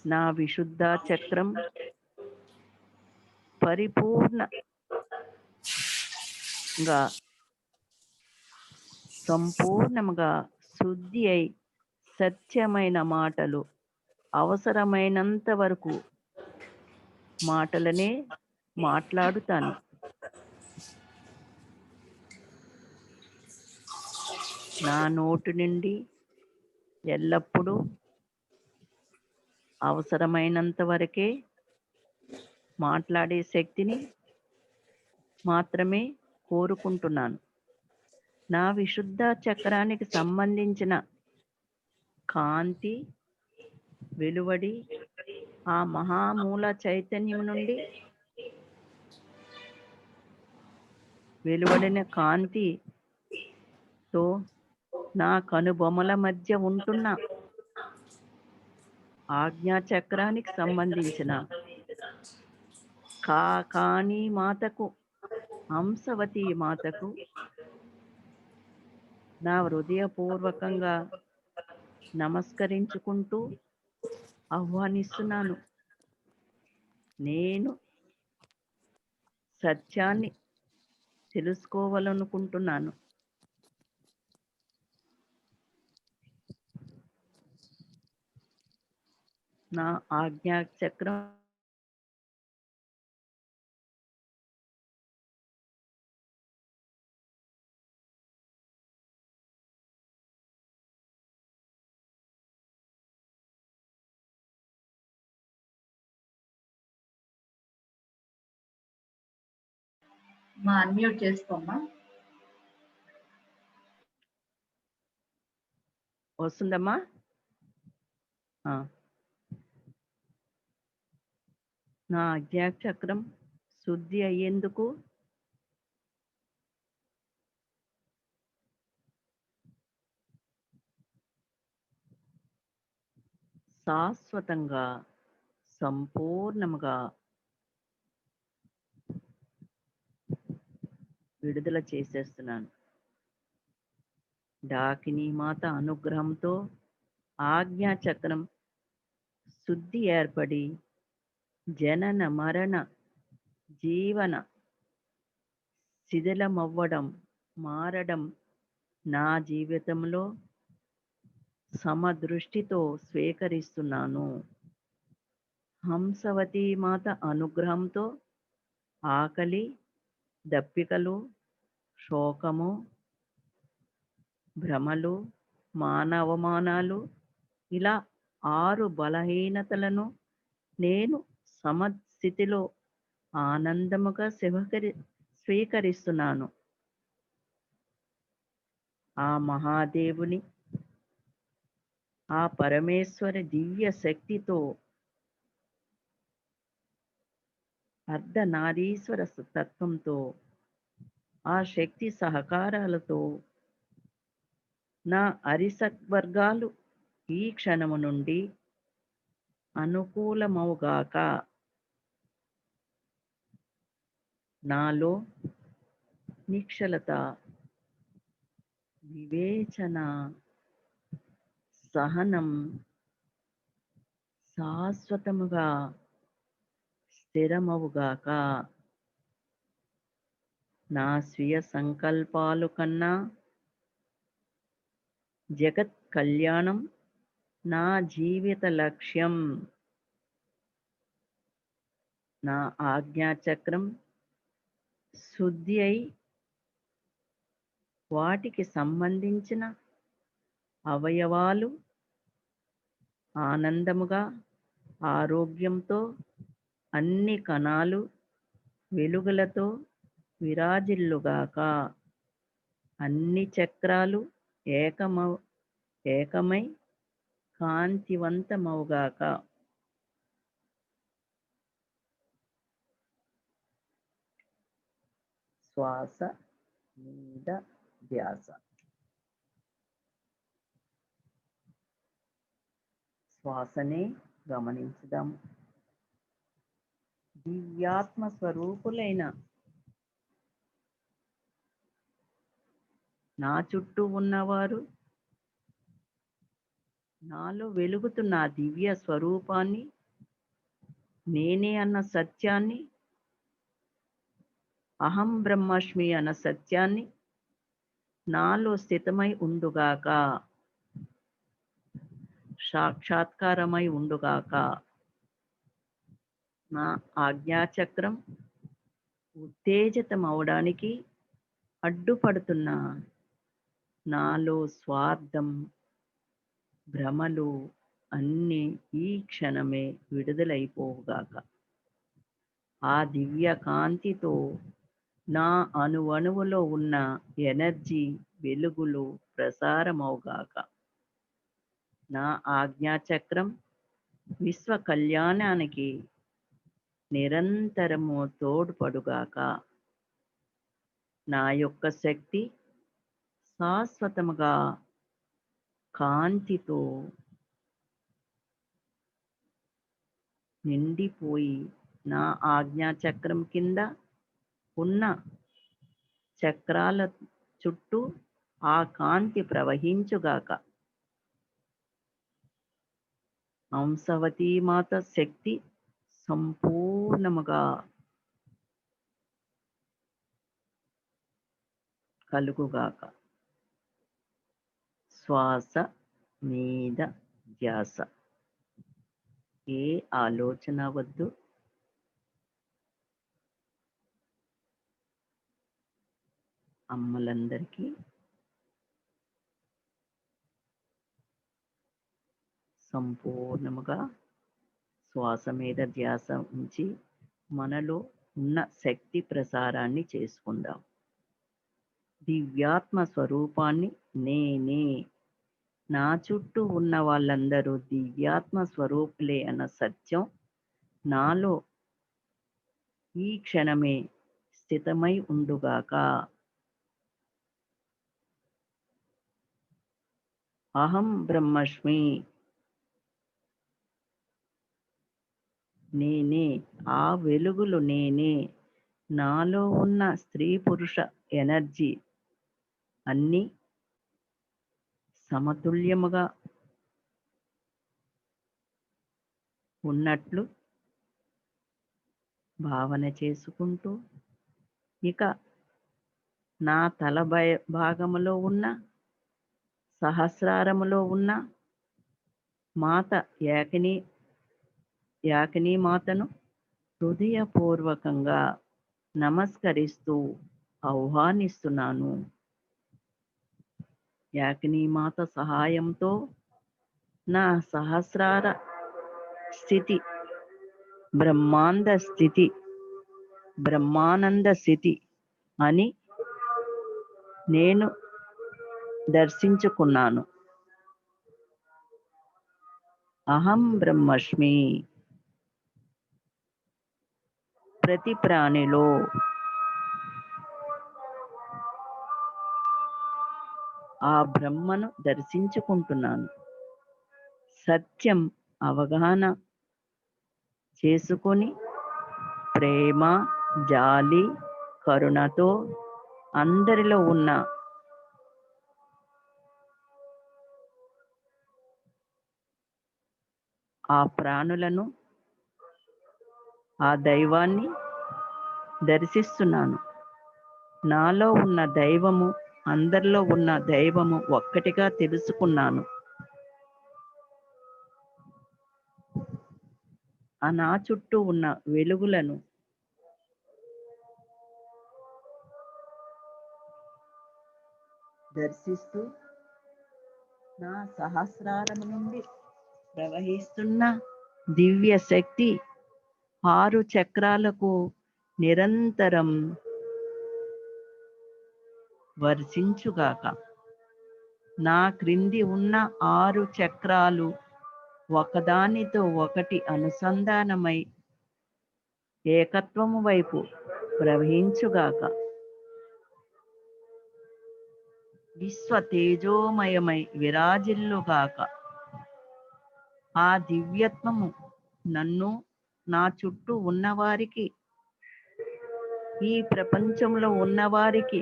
నా విశుద్ధ చక్రం సంపూర్ణంగా శుద్ధి అయి సత్యమైన మాటలు, అవసరమైనంత వరకు మాటలనే మాట్లాడుతాను. నా నోటి నుండి ఎల్లప్పుడూ అవసరమైనంత వరకే మాట్లాడే శక్తిని మాత్రమే కోరుకుంటున్నాను. నా విశుద్ధ చక్రానికి సంబంధించిన కాంతి వెలువడి ఆ మహామూల చైతన్యం నుండి వెలువడిన కాంతితో నా కనుబొమల మధ్య ఉంటున్న ఆజ్ఞా చక్రానికి సంబంధించిన కాకాని మాతకు, హంసవతి మాతకు నా హృదయపూర్వకంగా నమస్కరించుకుంటూ ఆహ్వానిస్తున్నాను. నేను సత్యాన్ని తెలుసుకోవాలనుకుంటున్నాను. నా ఆజ్ఞా చక్రం మా అన్మ్యూట్ చేసుకోమ్మా. వస్తుందమ్మా. నా ఆజ్ఞా చక్రం శుద్ధి అయ్యేందుకు శాశ్వతంగా, సంపూర్ణంగా విడుదల చేసేస్తున్నాను. డాకిని మాత అనుగ్రహంతో ఆజ్ఞా చక్రం శుద్ధి ఏర్పడి జనన మరణ జీవన శిథిలమవ్వడం, మారడం నా జీవితంలో సమదృష్టితో స్వీకరిస్తున్నాను. హంసవతి మాత అనుగ్రహంతో ఆకలి, దప్పికలు, శోకము, భ్రమలు, మానవమానాలు ఇలా 6 బలహీనతలను నేను సమస్థితిలో ఆనందముగా స్వీకరిస్తున్నాను. ఆ మహాదేవుని, ఆ పరమేశ్వరి దివ్య శక్తితో, అర్ధనారీశ్వర తత్వంతో, ఆ శక్తి సహకారాలతో నా అరిసత్వర్గాలు ఈ క్షణము నుండి అనుకూలమవుగాక. నాలో నిశ్చలత, వివేచన, సహనం శాశ్వతముగా స్థిరమవుగాక. నా స్వీయ సంకల్పాలు కన్నా జగత్ కళ్యాణం నా జీవిత లక్ష్యం. నా ఆజ్ఞాచక్రం శుద్ధి అయి వాటికి సంబంధించిన అవయవాలు ఆనందముగా, ఆరోగ్యంతో, అన్ని కణాలు వెలుగులతో విరాజిల్లుగాక. అన్ని చక్రాలు ఏకమై కాంతివంతమవుగాక. శ్వాస మీద ధ్యాస. శ్వాసనే గమనించుదాం. దివ్యాత్మ స్వరూపులైన నా చుట్టూ ఉన్నవారు నాలో వెలుగుతున్న దివ్య స్వరూపాన్ని, నేనే అన్న సత్యాన్ని, అహం బ్రహ్మాస్మి అన్న సత్యాన్ని నాలో స్థితమై ఉండుగాక, సాక్షాత్కారమై ఉండుగాక. నా ఆజ్ఞాచక్రం ఉత్తేజితమవడానికి అడ్డుపడుతున్న నాలో స్వార్థం, భ్రమలు అన్నీ ఈ క్షణమే విడుదలైపోవుగాక. ఆ దివ్య కాంతితో నా అణువణువులో ఉన్న ఎనర్జీ వెలుగులు ప్రసారమవుగాక. నా ఆజ్ఞాచక్రం విశ్వ కళ్యాణానికి నిరంతరము తోడ్పడుగాక. నా యొక్క శక్తి శాశ్వతముగా కాంతితో నిండిపోయి నా ఆజ్ఞాచక్రం కింద ఉన్న చక్రాల చుట్టూ ఆ కాంతి ప్రవహించుగాక. హంసవతీ మాత శక్తి సంపూర్ణముగా కలుగుగాక. శ్వాస మీద ధ్యాస. ఏ ఆలోచన వద్దు. అమ్మలందరికీ సంపూర్ణముగా శ్వాస మీద ధ్యాస ఉంచి మనలో ఉన్న శక్తి ప్రసారాన్ని చేసుకుందాం. దివ్యాత్మ స్వరూపాన్ని నేనే, నా చుట్టూ ఉన్న వాళ్ళందరూ దివ్యాత్మ స్వరూపులే అన్న సత్యం నాలో ఈ క్షణమే స్థితమై ఉండుగాక. అహం బ్రహ్మస్మి. నేనే, ఆ వెలుగులు నేనే. నాలో ఉన్న స్త్రీ పురుష ఎనర్జీ అన్నీ సమతుల్యముగా ఉన్నట్లు భావన చేసుకుంటూ, ఇక నా తల భాగములో ఉన్న సహస్రారములో ఉన్న మాత యాకిని మాతను హృదయపూర్వకంగా నమస్కరిస్తూ ఆహ్వానిస్తున్నాను. యాకిని మాత సహాయంతో నా సహస్రార స్థితి, బ్రహ్మానంద స్థితి అని నేను దర్శించుకున్నాను. అహం బ్రహ్మస్మి. ప్రతి ప్రాణిలో ఆ బ్రహ్మను దర్శించుకుంటున్నాను. సత్యం అవగాహన చేసుకొని ప్రేమ, జాలి, కరుణతో అందరిలో ఉన్న ఆ ప్రాణులను ఆ దైవాన్ని దర్శిస్తున్నాను. నాలో ఉన్న దైవము, అందరిలో ఉన్న దైవము ఒక్కటిగా తెలుసుకున్నాను. ఆ నా చుట్టూ ఉన్న వెలుగులను దర్శిస్తూ నా సహస్రారము నుండి ప్రవహిస్తున్న దివ్య శక్తి 6 చక్రాలకు నిరంతరం వర్షించుగాక. నా క్రింది ఉన్న 6 చక్రాలు ఒకదానితో ఒకటి అనుసంధానమై ఏకత్వము వైపు ప్రవహించుగాక. విశ్వ తేజోమయమై విరాజిల్లుగాక. ఆ దివ్యత్వము నన్ను, నా చుట్టూ ఉన్నవారికి, ఈ ప్రపంచంలో ఉన్నవారికి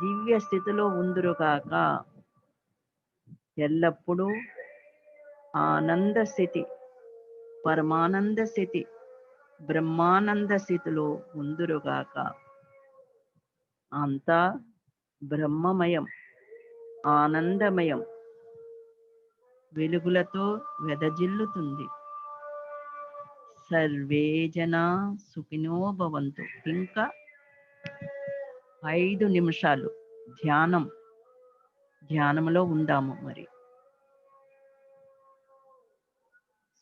దివ్య స్థితిలో ఉందురుగాక. ఎల్లప్పుడూ ఆనంద స్థితి, పరమానంద స్థితి, బ్రహ్మానంద స్థితిలో ఉందురుగాక. అంతా బ్రహ్మమయం, ఆనందమయం, వెలుగులతో వెదజిల్లుతుంది. సర్వే జనా సుఖినో భవంతు. ఇంకా 5 నిమిషాలు ధ్యానంలో ఉందాము. మరి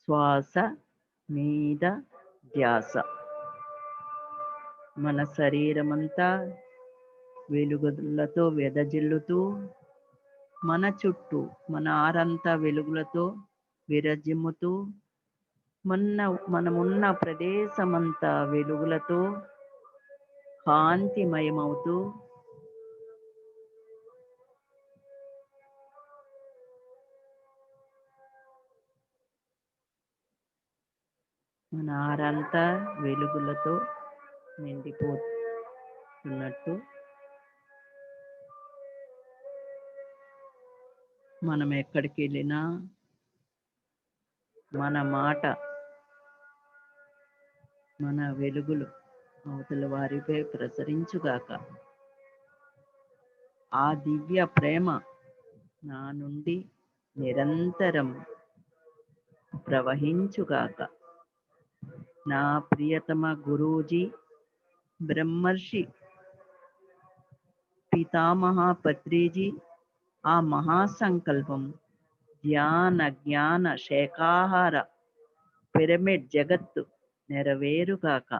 శ్వాస మీద ధ్యాస. మన శరీరమంతా వెలుగులతో వెదజిల్లుతూ, మన చుట్టూ మన ఆరంతా వెలుగులతో విరజిమ్ముతూ, మనమున్న ప్రదేశమంతా వెలుగులతో కాంతిమయమవుతూ, మన ఆరంతా వెలుగులతో నిండిపోతున్నట్టు మనం ఎక్కడికి వెళ్ళినా మన మాట, మన వెలుగులు అవతల వారిపై ప్రసరించుగాక. ఆ దివ్య ప్రేమ నా నుండి నిరంతరం ప్రవహించుగాక. నా ప్రియతమ గురూజీ, బ్రహ్మర్షి పితామహ పత్రిజీ ఆ మహాసంకల్పం ధ్యాన జ్ఞాన శాఖాహార పిరమిడ్ జగత్తు నెరవేరుగాక.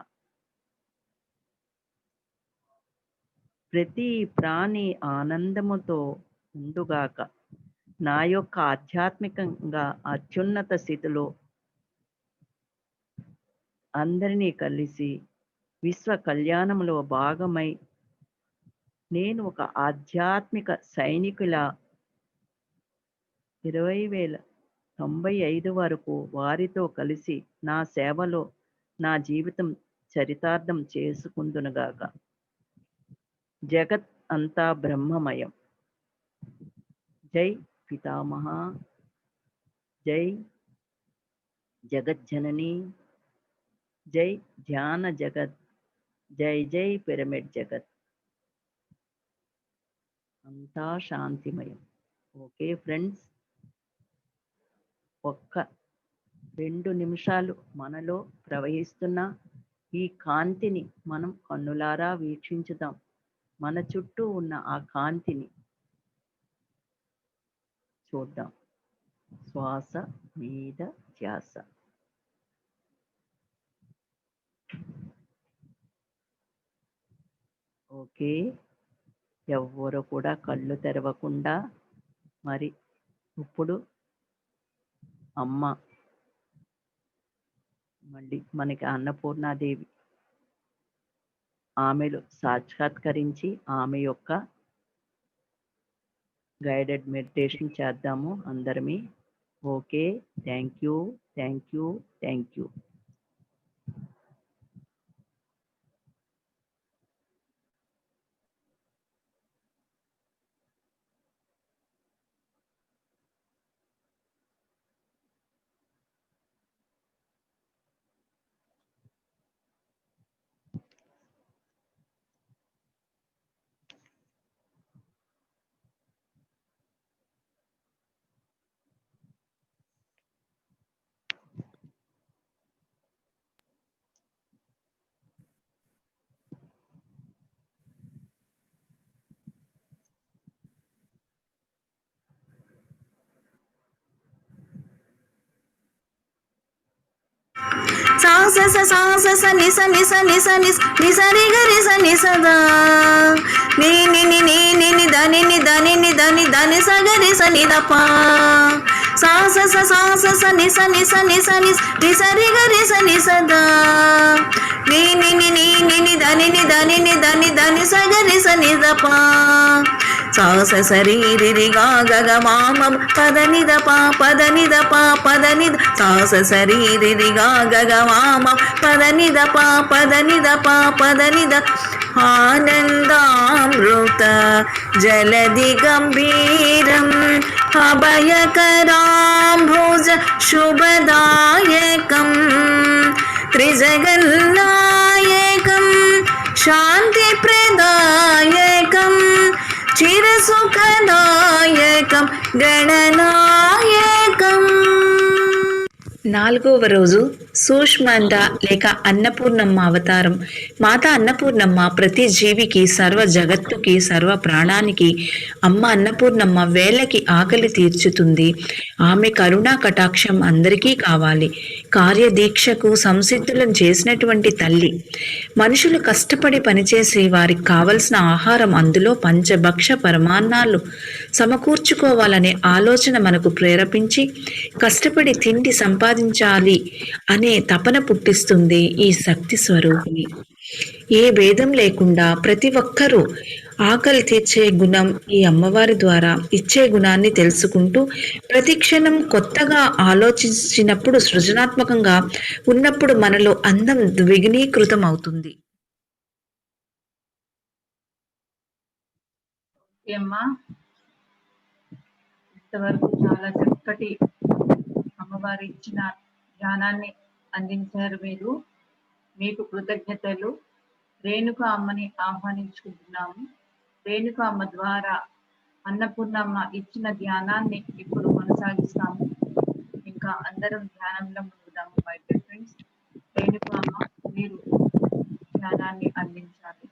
ప్రతి ప్రాణి ఆనందముతో ఉండుగాక. నా యొక్క ఆధ్యాత్మికంగా అత్యున్నత స్థితిలో అందరినీ కలిసి విశ్వ కళ్యాణంలో భాగమై నేను ఒక ఆధ్యాత్మిక సైనికులా 2095 వరకు వారితో కలిసి నా సేవలో నా జీవితం చరితార్థం చేసుకుందునుగాక. జగత్ అంతా బ్రహ్మమయం. జై పితామహ, జై జగజ్జనని, జై ధ్యాన జగత్, జై జై పిరమిడ్ జగత్. అంతా శాంతిమయం. ఓకే ఫ్రెండ్స్, ఒక్క 2 నిమిషాలు మనలో ప్రవహిస్తున్న ఈ కాంతిని మనం కన్నులారా వీక్షించుదాం. మన చుట్టూ ఉన్న ఆ కాంతిని చూద్దాం. శ్వాస మీద ధ్యాస. ఓకే, ఎవ్వరు కూడా కళ్ళు తెరవకుండా మరి ఇప్పుడు అమ్మ మళ్ళీ మనకి అన్నపూర్ణాదేవి ఆమెలో సాక్షాత్కరించి ఆమె యొక్క గైడెడ్ మెడిటేషన్ చేద్దాము అందరమీ. Okay, thank you, thank you, thank you. సా స స సా స స ని స ని స ని స ని స ని స రి గ రి స ని స ద ని ని ని ని ని ని ద ని ని ద ని ని ద ని ద ని స గ రి స ని ద ప సా స స సా స స ని స ని స ని స ని స ని స రి గ రి స ని స ద ని ని ని ని ని ని ద ని ని ద ని ని ద ని ద ని స గ రి స ని ద ప సా స స రి రి రి గ గ గ మా మ ప ద ని ద ప ప ద ని ద ప ప ద ని ద సా స స రి రి రి గ గ గ మా మ ప ద ని ద ప ప ద ని ద ప ప ద ని ద ఆనందామృత జలది గంభీరం అభయకరాంభుజ శుభదాయకం త్రిజగన్నాయకం శాంతిప్రదాయకం చిరసుఖదాయకం గణనాయకం. 4వ రోజు సూష్మండ లేక అన్నపూర్ణమ్మ అవతారం. మాత అన్నపూర్ణమ్మ ప్రతి జీవికి, సర్వ జగత్తుకి, సర్వ ప్రాణానికి అమ్మ అన్నపూర్ణమ్మ వేళ్ళకి ఆకలి తీర్చుతుంది. ఆమె కరుణా కటాక్షం అందరికీ కావాలి. కార్యదీక్షకు సంసిద్ధులను చేసినటువంటి తల్లి. మనుషులు కష్టపడి పనిచేసి వారికి కావలసిన ఆహారం, అందులో పంచభక్ష పరమాన్నాలు సమకూర్చుకోవాలనే ఆలోచన మనకు ప్రేరేపించి కష్టపడి తిండి సంపాదించాలి అనే తపన పుట్టిస్తుంది ఈ శక్తి స్వరూపిణి. ఏ భేదం లేకుండా ప్రతి ఒక్కరూ ఆకలి తీర్చే గుణం ఈ అమ్మవారి ద్వారా ఇచ్చే గుణాన్ని తెలుసుకుంటూ ప్రతి క్షణం కొత్తగా ఆలోచించినప్పుడు, సృజనాత్మకంగా ఉన్నప్పుడు మనలో అందం ద్విగుణీకృతం అవుతుంది. అమ్మా, ఇంతవరకు చాలా చక్కటి అమ్మవారు ఇచ్చిన జ్ఞానాన్ని అందించారు మీరు. మీకు కృతజ్ఞతలు. రేణుక అమ్మని ఆహ్వానించుకుంటున్నాము. రేణుక అమ్మ ద్వారా అన్నపూర్ణమ్మ ఇచ్చిన ధ్యానాన్ని ఇప్పుడు కొనసాగిస్తాము. ఇంకా అందరం ధ్యానంలో ముందుదాము. మై డియర్ ఫ్రెండ్స్, రేణుక అమ్మ మీరు ధ్యానాన్ని అందించాలి.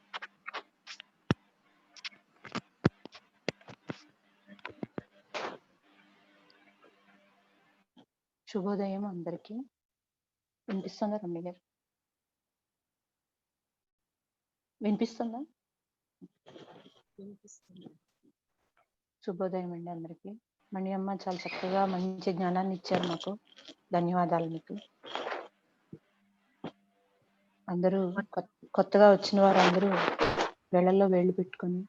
శుభోదయం అందరికీ. వినిపిస్తుందా రమ్య గారు? వినిపిస్తుందా? శుభోదయం అండి అందరికీ. మణి అమ్మ చాలా చక్కగా మంచి జ్ఞానాన్ని ఇచ్చారు మాకు. ధన్యవాదాలు మీకు. అందరూ కొత్తగా వచ్చిన వారు అందరూ వేళల్లో వేళ్ళు పెట్టుకొని,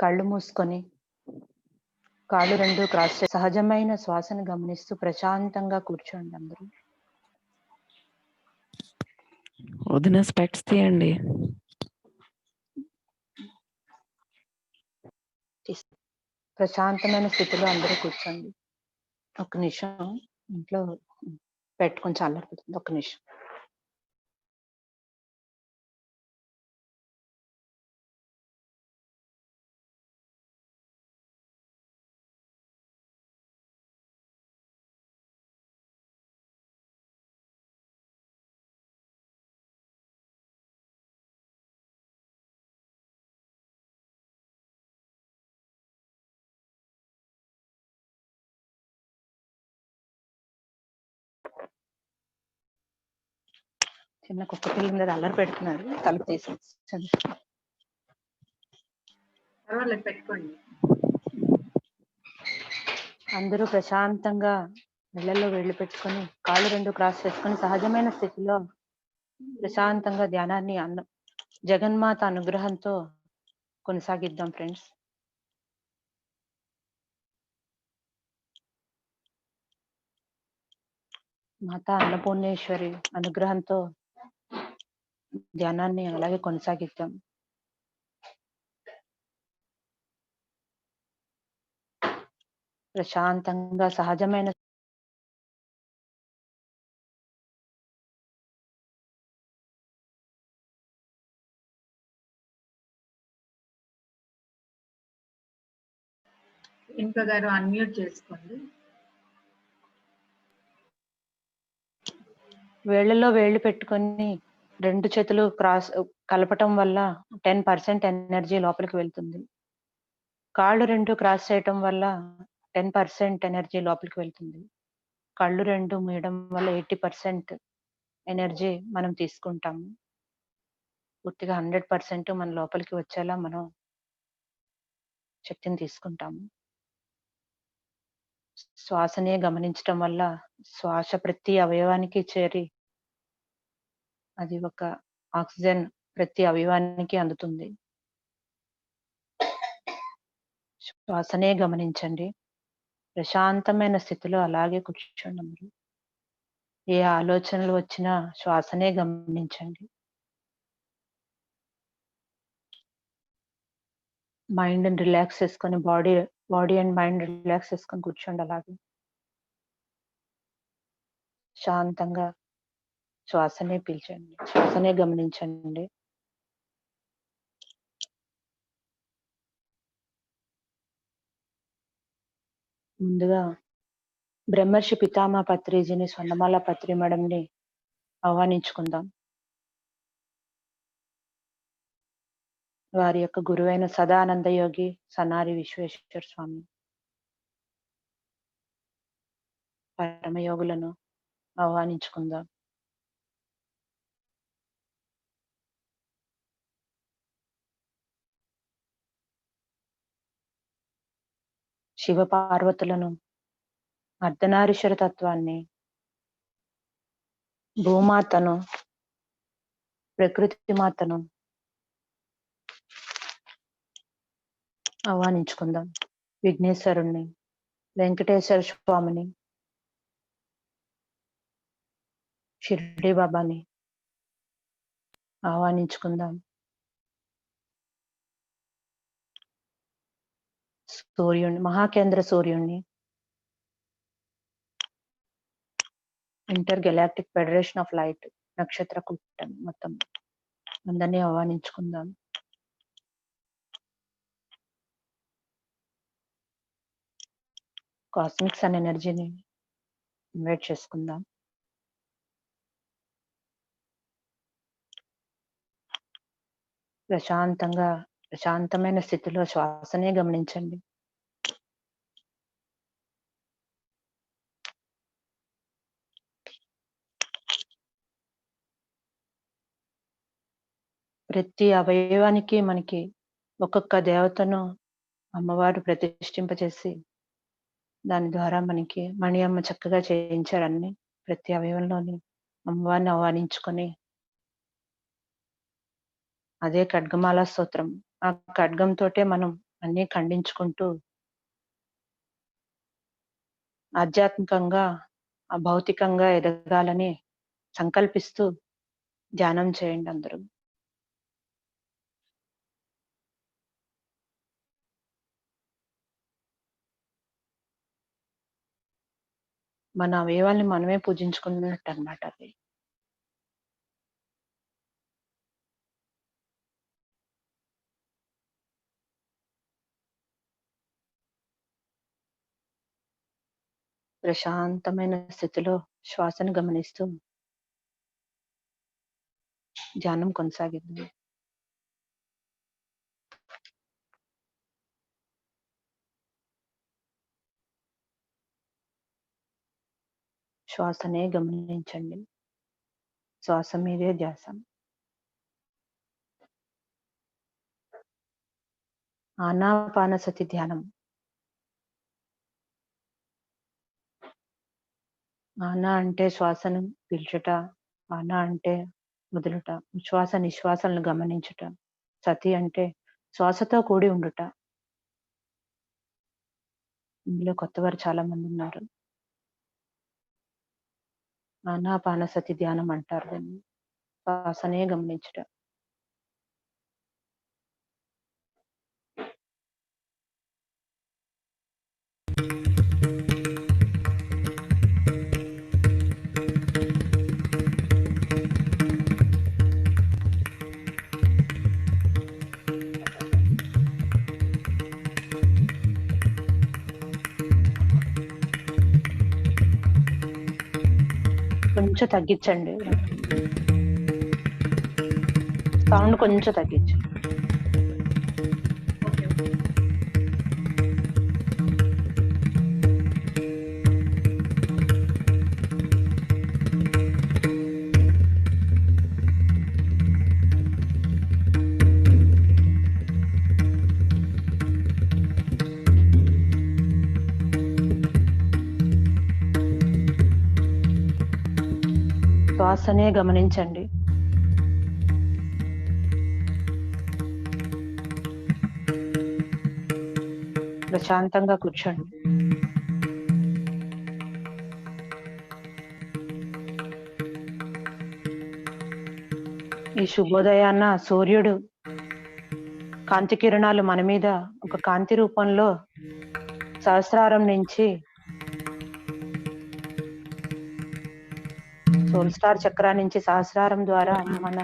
కళ్ళు మూసుకొని, కాళ్ళు రెండు క్రాస్ చేసి సహజమైన శ్వాసను గమనిస్తూ ప్రశాంతంగా కూర్చోండి. అందరూ వదిన స్పెక్ట్స్ తీయండి. ప్రశాంతమైన స్థితిలో అందరూ కూర్చోండి. ఒక్క నిమిషం ఇంట్లో పెట్టుకొని చల్లారిపోతుంది. ఒక్క నిమిషం. చిన్న కుక్క పిల్ల మీద అల్లరి పెడుతున్నారు. తలుపు తీసి పర్వాలేదు, పెట్టుకోండి. అందరూ ప్రశాంతంగా నెలల్లో వేళ్ళు పెట్టుకొని, కాళ్ళు రెండు క్రాస్ చేసుకొని సహజమైన స్థితిలో ప్రశాంతంగా ధ్యానాన్ని జగన్మాత అనుగ్రహంతో కొనసాగిద్దాం ఫ్రెండ్స్. మాత అన్నపూర్ణేశ్వరి అనుగ్రహంతో ధ్యానాన్ని అలాగే కొనసాగిద్దాం. ప్రశాంతంగా సహజమైన రేణుక గారు అన్మ్యూట్ చేసుకోండి. వేళ్ళలో వేళ్ళు పెట్టుకొని రెండు చేతులు క్రాస్ కలపటం వల్ల 10% ఎనర్జీ లోపలికి వెళ్తుంది. కాళ్ళు రెండు క్రాస్ చేయటం వల్ల 10% ఎనర్జీ లోపలికి వెళ్తుంది. కళ్ళు రెండు మూయడం వల్ల 80% ఎనర్జీ మనం తీసుకుంటాము. పూర్తిగా 100% మన లోపలికి వచ్చేలా మనం శక్తిని తీసుకుంటాము. శ్వాసనే గమనించటం వల్ల శ్వాస ప్రతి అవయవానికి చేరి అది ఒక ఆక్సిజన్ ప్రతి అవయవానికి అందుతుంది. శ్వాసనే గమనించండి. ప్రశాంతమైన స్థితిలో అలాగే కూర్చోండి. మీరు ఏ ఆలోచనలు వచ్చినా శ్వాసనే గమనించండి. మైండ్ రిలాక్స్ చేసుకొని బాడీ అండ్ మైండ్ రిలాక్స్ చేసుకొని కూర్చోండి. అలాగే శాంతంగా శ్వాసనే పీల్చండి, శ్వాసనే గమనించండి. ముందుగా బ్రహ్మర్షి పితామహ పత్రిజీని, స్వర్ణమాల పత్రి మేడంని ఆహ్వానించుకుందాం. వారి యొక్క గురువైన సదానంద యోగి సనారి విశ్వేశ్వర స్వామి పరమయోగులను ఆహ్వానించుకుందాం. శివ పార్వతులను, అర్ధనారీశ్వర తత్వాన్ని, భూమాతను, ప్రకృతి మాతను ఆహ్వానించుకుందాం. విఘ్నేశ్వరుణ్ణి, వెంకటేశ్వర స్వామిని, షిర్డీ బాబాని ఆహ్వానించుకుందాం. సూర్యుని, మహాకేంద్ర సూర్యుణ్ణి, inter galactic federation of light నక్షత్ర కూటం మొత్తం అందరినీ ఆహ్వానించుకుందాం. కాస్మిక్ సన్ ఎనర్జీని ఇన్వైట్ చేసుకుందాం. ప్రశాంతమైన స్థితిలో శ్వాసనే గమనించండి. ప్రతి అవయవానికి మనకి ఒక్కొక్క దేవతను అమ్మవారు ప్రతిష్ఠింపచేసి దాని ద్వారా మనకి మణి అమ్మ చక్కగా చేయించారు. అన్ని ప్రతి అవయవంలోని అమ్మవారిని ఆహ్వానించుకొని అదే ఖడ్గమాల స్తోత్రం, ఆ ఖడ్గంతోటే మనం అన్ని ఖండించుకుంటూ ఆధ్యాత్మికంగా భౌతికంగా ఎదగాలని సంకల్పిస్తూ ధ్యానం చేయండి అందరూ. మన అవయవాల్ని మనమే పూజించుకున్నట్టు అన్నమాట అది. ప్రశాంతమైన స్థితిలో శ్వాసను గమనిస్తూ ధ్యానం కొనసాగిద్దాం. శ్వాసనే గమనించండి. శ్వాస మీదే ధ్యాస. ఆనాపానసతి ధ్యానం. ఆనా అంటే శ్వాసను పీల్చుట, ఆనా అంటే వదులుట, ఉచ్ఛ్వాస నిశ్వాసాలను గమనించుట. సతి అంటే శ్వాసతో కూడి ఉండుట. ఇందులో కొత్తవారు చాలా మంది ఉన్నారు. ఆనాపానసతి ధ్యానం అంటారు దాన్ని. శ్వాసనే గమనించుట. కొంచెం తగ్గించండి, సౌండ్ కొంచెం తగ్గించండి. శ్వాసనే గమనించండి. ప్రశాంతంగా కూర్చోండి. ఈ శుభోదయాన్న సూర్యుడు కాంతి కిరణాలు మన మీద ఒక కాంతి రూపంలో సహస్రారం నుంచి సోల్ స్టార్ చక్రా నుంచి సహస్రారం ద్వారా మన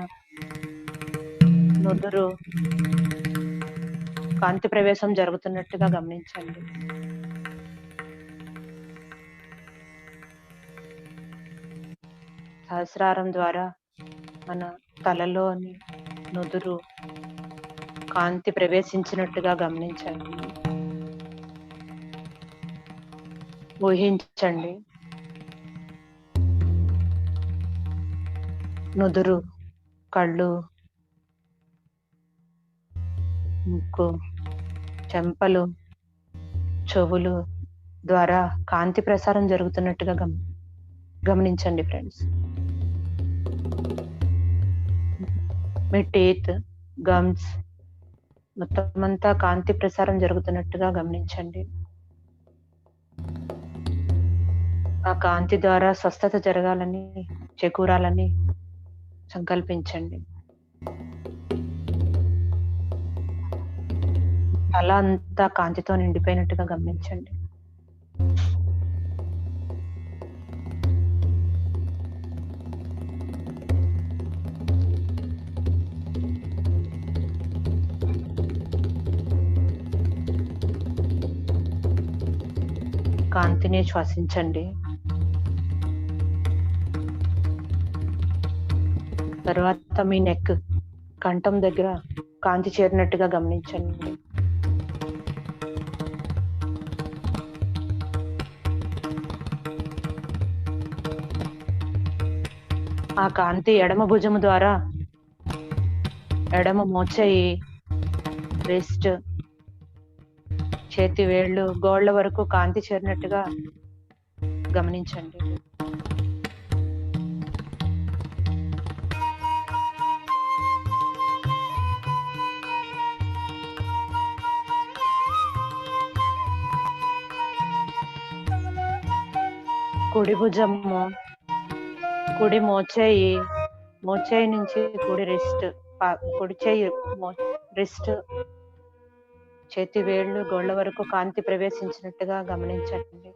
నుదురు కాంతి ప్రవేశం జరుగుతున్నట్టుగా గమనించండి. సహస్రారం ద్వారా మన తలలోని నుదురు కాంతి ప్రవేశించినట్టుగా గమనించండి. ఊహించండి. నుదురు, కళ్ళు, ముక్కు, చెంపలు, చెవులు ద్వారా కాంతి ప్రసారం జరుగుతున్నట్టుగా గమనించండి ఫ్రెండ్స్. మీ టీత్, గమ్స్ మొత్తం అంతా కాంతి ప్రసారం జరుగుతున్నట్టుగా గమనించండి. ఆ కాంతి ద్వారా స్వస్థత జరగాలని, చేకూరాలని సంకల్పించండి. తల అంతా కాంతితో నిండిపోయినట్టుగా గమనించండి. కాంతిని శ్వాసించండి. తర్వాత మీ నెక్, కంఠం దగ్గర కాంతి చేరినట్టుగా గమనించండి. ఆ కాంతి ఎడమ భుజము ద్వారా ఎడమ మోచేయి, రిస్ట్, చేతి వేళ్ళు, గోళ్ళ వరకు కాంతి చేరినట్టుగా గమనించండి. కుడి భుజము, కుడి మోచేయి, మోచేయి నుంచి కుడి రిస్ట్, కుడి చేయి రిస్ట్, చేతి వేళ్ళు, గోళ్ళ వరకు కాంతి ప్రవేశించినట్టుగా గమనించండి.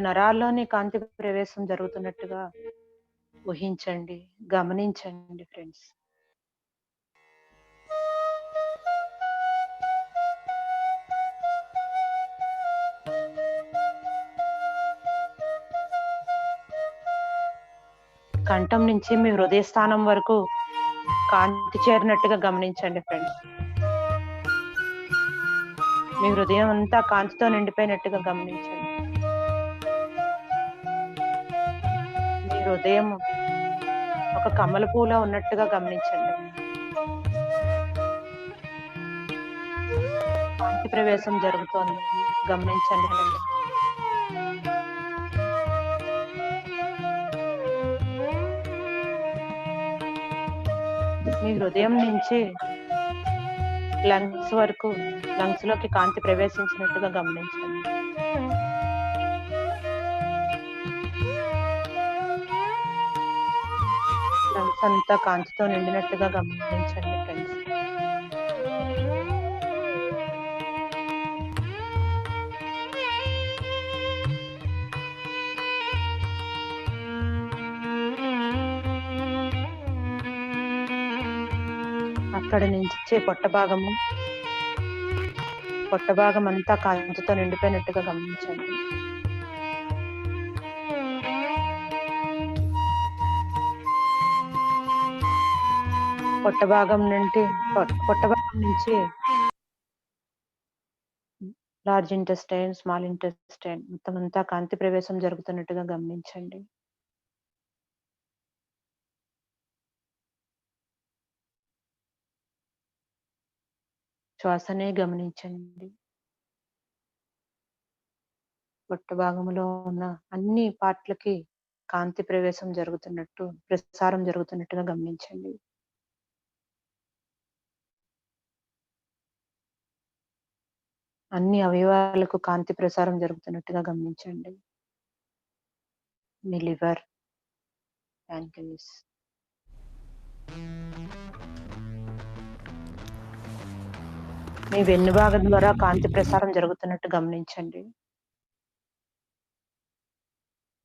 నరాల్లోని కాంతి ప్రవేశం జరుగుతున్నట్టుగా ఊహించండి, గమనించండి ఫ్రెండ్స్. కంఠం నుంచి మీ హృదయ స్థానం వరకు కాంతి చేరినట్టుగా గమనించండి ఫ్రెండ్స్. మీ హృదయం అంతా కాంతితో నిండిపోయినట్టుగా గమనించండి. మీ హృదయం ఒక కమల పూలో ఉన్నట్టుగా గమనించండి. కాంతి ప్రవేశం జరుగుతోంది, గమనించండి ఫ్రెండ్స్. మీ హృదయం నుంచి లంగ్స్ వరకు, లంగ్స్ లోకి కాంతి ప్రవేశించినట్టుగా గమనించండి. లంగ్స్ అంతా కాంతితో నిండినట్టుగా గమనించండి ఫ్రెండ్స్. అక్కడి నుంచి పొట్ట భాగం అంతా కాంతితో నిండిపోయినట్టుగా గమనించండి. పొట్ట భాగం నుంచి లార్జ్ ఇంటెస్టైన్, స్మాల్ ఇంటెస్టైన్ మొత్తం అంతా కాంతి ప్రవేశం జరుగుతున్నట్టుగా గమనించండి. శ్వాసనే గమనించండి. పొట్ట భాగంలో ఉన్న అన్ని పార్ట్లకి కాంతి ప్రసారం జరుగుతున్నట్టుగా గమనించండి. అన్ని అవయవాలకు కాంతి ప్రసారం జరుగుతున్నట్టుగా గమనించండి. మీ లివర్, ప్యాంక్రియాస్, మీ వెన్నుభాగం ద్వారా కాంతి ప్రసారం జరుగుతున్నట్టు గమనించండి.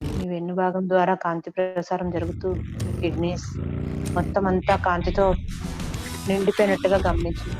మీ వెన్నుభాగం ద్వారా కాంతి ప్రసారం జరుగుతూ మీ కిడ్నీస్ మొత్తం అంతా కాంతితో నిండిపోయినట్టుగా గమనించండి.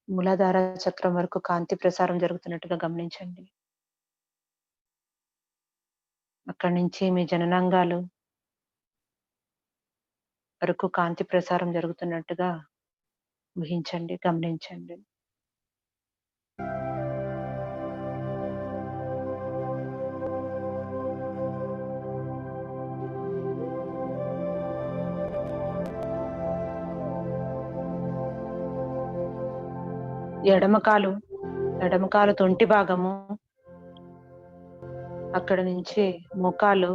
మూలాధార చక్రం వరకు కాంతి ప్రసారం జరుగుతున్నట్టుగా గమనించండి. అక్కడి నుంచి మీ జననాంగాలు వరకు కాంతి ప్రసారం జరుగుతున్నట్టుగా ఊహించండి, గమనించండి. ఎడమకాలు తొంటి భాగము, అక్కడ నుంచి మోకాలు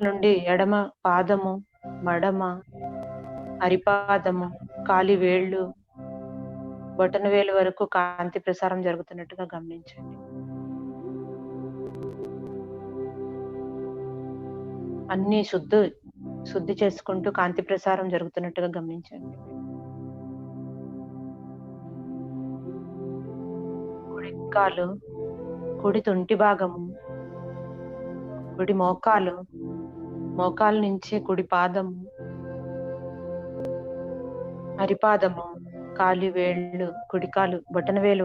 నుండి ఎడమ పాదము, మడమ, అరిపాదము, కాలి వేళ్ళు, బొటన వేలు వరకు కాంతి ప్రసారం జరుగుతున్నట్టుగా గమనించండి. అన్ని శుద్ధి చేసుకుంటూ కాంతి ప్రసారం జరుగుతున్నట్టుగా గమనించండి. కుడి తొంటి భాగము, కుడి మోకాలు నుంచి కుడి పాదము, అరిపాదము, కాలి వేళ్ళు, కుడికాలు, బొటన వేలు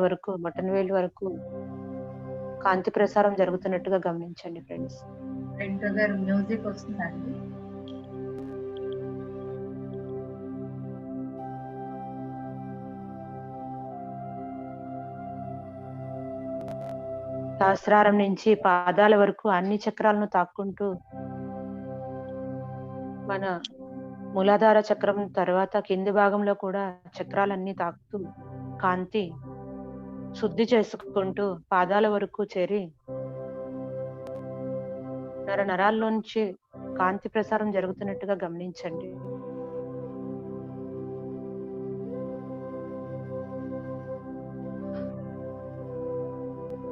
వరకు కాంతి ప్రసారం జరుగుతున్నట్టుగా గమనించండి ఫ్రెండ్స్. రేణుక గారు, మ్యూజిక్ వస్తుందండి. సహస్రారం నుంచి పాదాల వరకు అన్ని చక్రాలను తాక్కుంటూ మన మూలాధార చక్రం తర్వాత కింది భాగంలో కూడా చక్రాలన్నీ తాకుతూ కాంతి శుద్ధి చేసుకుంటూ పాదాల వరకు చేరి నరాల్లోంచి కాంతి ప్రసారం జరుగుతున్నట్టుగా గమనించండి.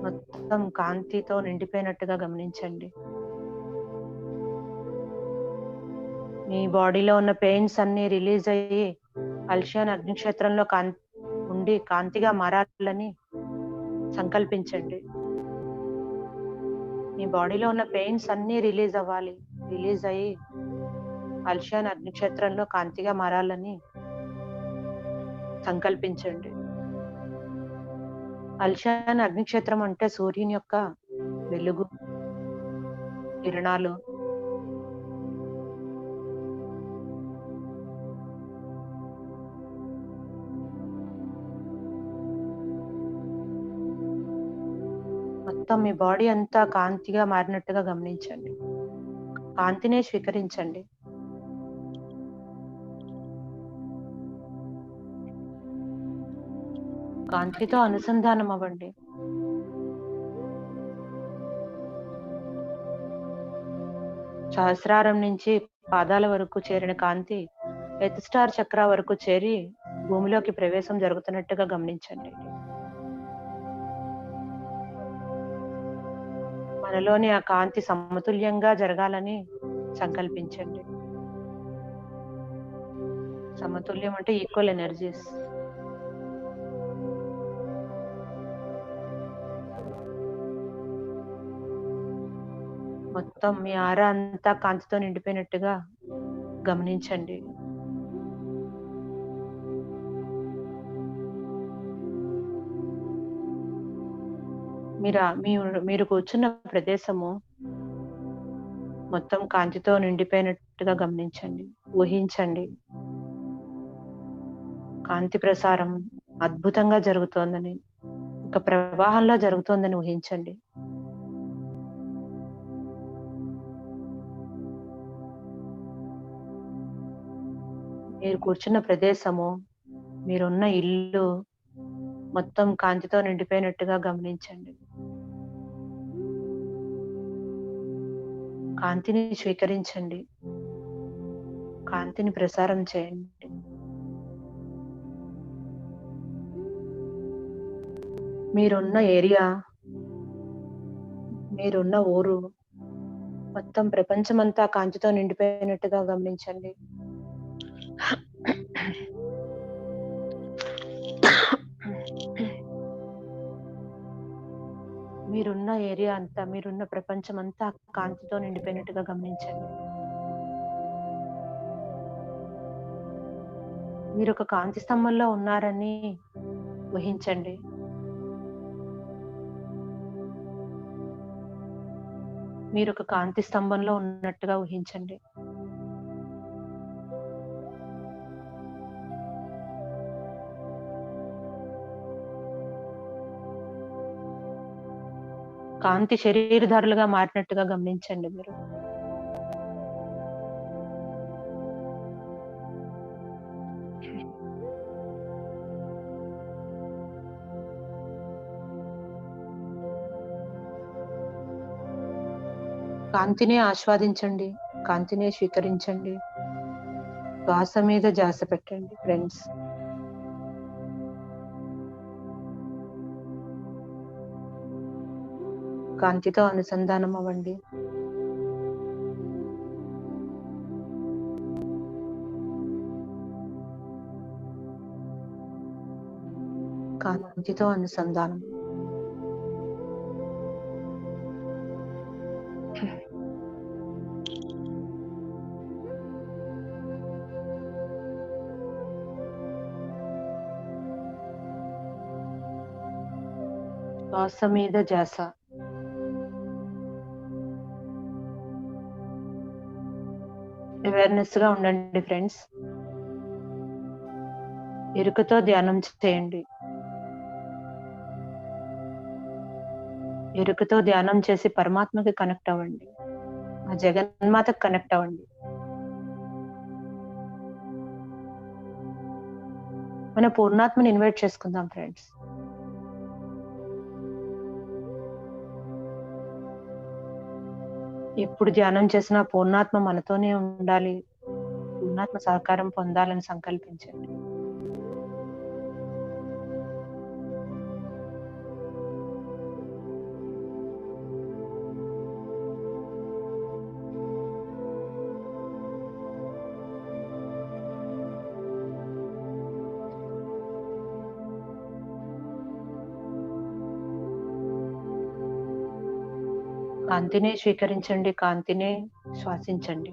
మొత్తం కాంతితో నిండిపోయినట్టుగా గమనించండి. మీ బాడీలో ఉన్న పెయిన్స్ అన్ని రిలీజ్ అయ్యి అల్షియాన్ అగ్నిక్షేత్రంలో ఉండి కాంతిగా మారాలని సంకల్పించండి. మీ బాడీలో ఉన్న పెయిన్స్ అన్ని రిలీజ్ అయ్యి అల్షియాన్ అగ్నిక్షేత్రంలో కాంతిగా మారాలని సంకల్పించండి. అల్షియాన్ అగ్నిక్షేత్రం అంటే సూర్యుని యొక్క వెలుగు కిరణాలు. మొత్తం మీ బాడీ అంతా కాంతిగా మారినట్టుగా గమనించండి. కాంతినే స్వీకరించండి. కాంతితో అనుసంధానం అవ్వండి. సహస్రారం నుంచి పాదాల వరకు చేరిన కాంతి ఎర్త్ స్టార్ చక్ర వరకు చేరి భూమిలోకి ప్రవేశం జరుగుతున్నట్టుగా గమనించండి. మనలోని ఆ కాంతి సమతుల్యంగా జరగాలని సంకల్పించండి. సమతుల్యం అంటే ఈక్వల్ ఎనర్జీస్. మొత్తం మీ ఆరా అంతా కాంతితో నిండిపోయినట్టుగా గమనించండి. మీరు కూర్చున్న ప్రదేశము మొత్తం కాంతితో నిండిపోయినట్టు ఉండిపోయినట్టుగా గమనించండి. ఊహించండి. కాంతి ప్రసారం అద్భుతంగా జరుగుతోందని, ఒక ప్రవాహంలో జరుగుతోందని ఊహించండి. మీరు కూర్చున్న ప్రదేశము, మీరున్న ఇల్లు మొత్తం కాంతితో నిండిపోయినట్టుగా గమనించండి. కాంతిని స్వీకరించండి. కాంతిని ప్రసారం చేయండి. మీరున్న ఏరియా, మీరున్న ఊరు మొత్తం ప్రపంచమంతా కాంతితో నిండిపోయినట్టుగా గమనించండి. మీరున్న ఏరియా అంతా, మీరున్న ప్రపంచం అంతా కాంతితో నిండిపోయినట్టుగా గమనించండి. మీరు ఒక కాంతి స్తంభంలో ఉన్నారని ఊహించండి. మీరు ఒక కాంతి స్తంభంలో ఉన్నట్టుగా ఊహించండి. కాంతి శరీరధారులుగా మారినట్టుగా గమనించండి మీరు. కాంతినే ఆస్వాదించండి. కాంతినే స్వీకరించండి. శ్వాస మీద ధ్యాస పెట్టండి ఫ్రెండ్స్. కాంతితో అనుసంధానం అవ్వండి. కాంతితో అనుసంధానం. శ్వాస మీద ధ్యాస. అవేర్నెస్ గా ఉండండి ఫ్రెండ్స్. ఎరుకతో ధ్యానం చేయండి. ఎరుకతో ధ్యానం చేసి పరమాత్మకి కనెక్ట్ అవ్వండి. ఆ జగన్మాతకు కనెక్ట్ అవ్వండి. మన పూర్ణాత్మని ఇన్వైట్ చేసుకుందాం ఫ్రెండ్స్. ఎప్పుడు ధ్యానం చేసినా పూర్ణాత్మ మనతోనే ఉండాలి, పూర్ణాత్మ సహకారం పొందాలని సంకల్పించండి. కాంతినే స్వీకరించండి. కాంతినే శ్వాసించండి.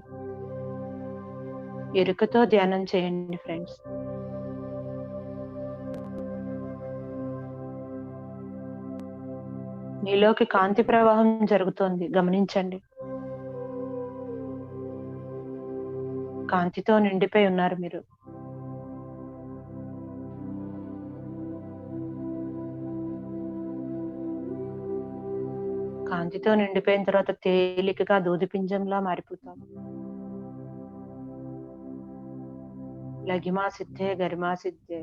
ఎరుకతో ధ్యానం చేయండి ఫ్రెండ్స్. మీలోకి కాంతి ప్రవాహం జరుగుతోంది, గమనించండి. కాంతితో నిండిపోయి ఉన్నారు మీరు. కాంతితో నిండిపోయిన తర్వాత తేలికగా దూదిపింజంలా మారిపోతాం. లగిమా సిద్ధే గరిమా సిద్ధే,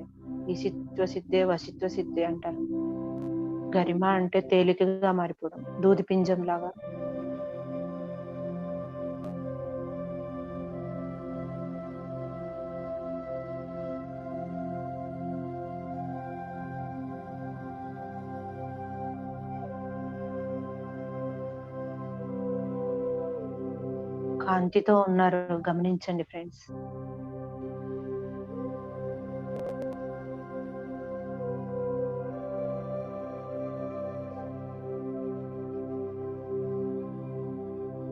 ఈశిత్వ సిద్ధే వశిత్వ సిద్ధే అంటారు. గరిమ అంటే తేలికగా మారిపోవడం, దూదిపింజం లాగా. కాంతితో ఉన్నారు, గమనించండి ఫ్రెండ్స్.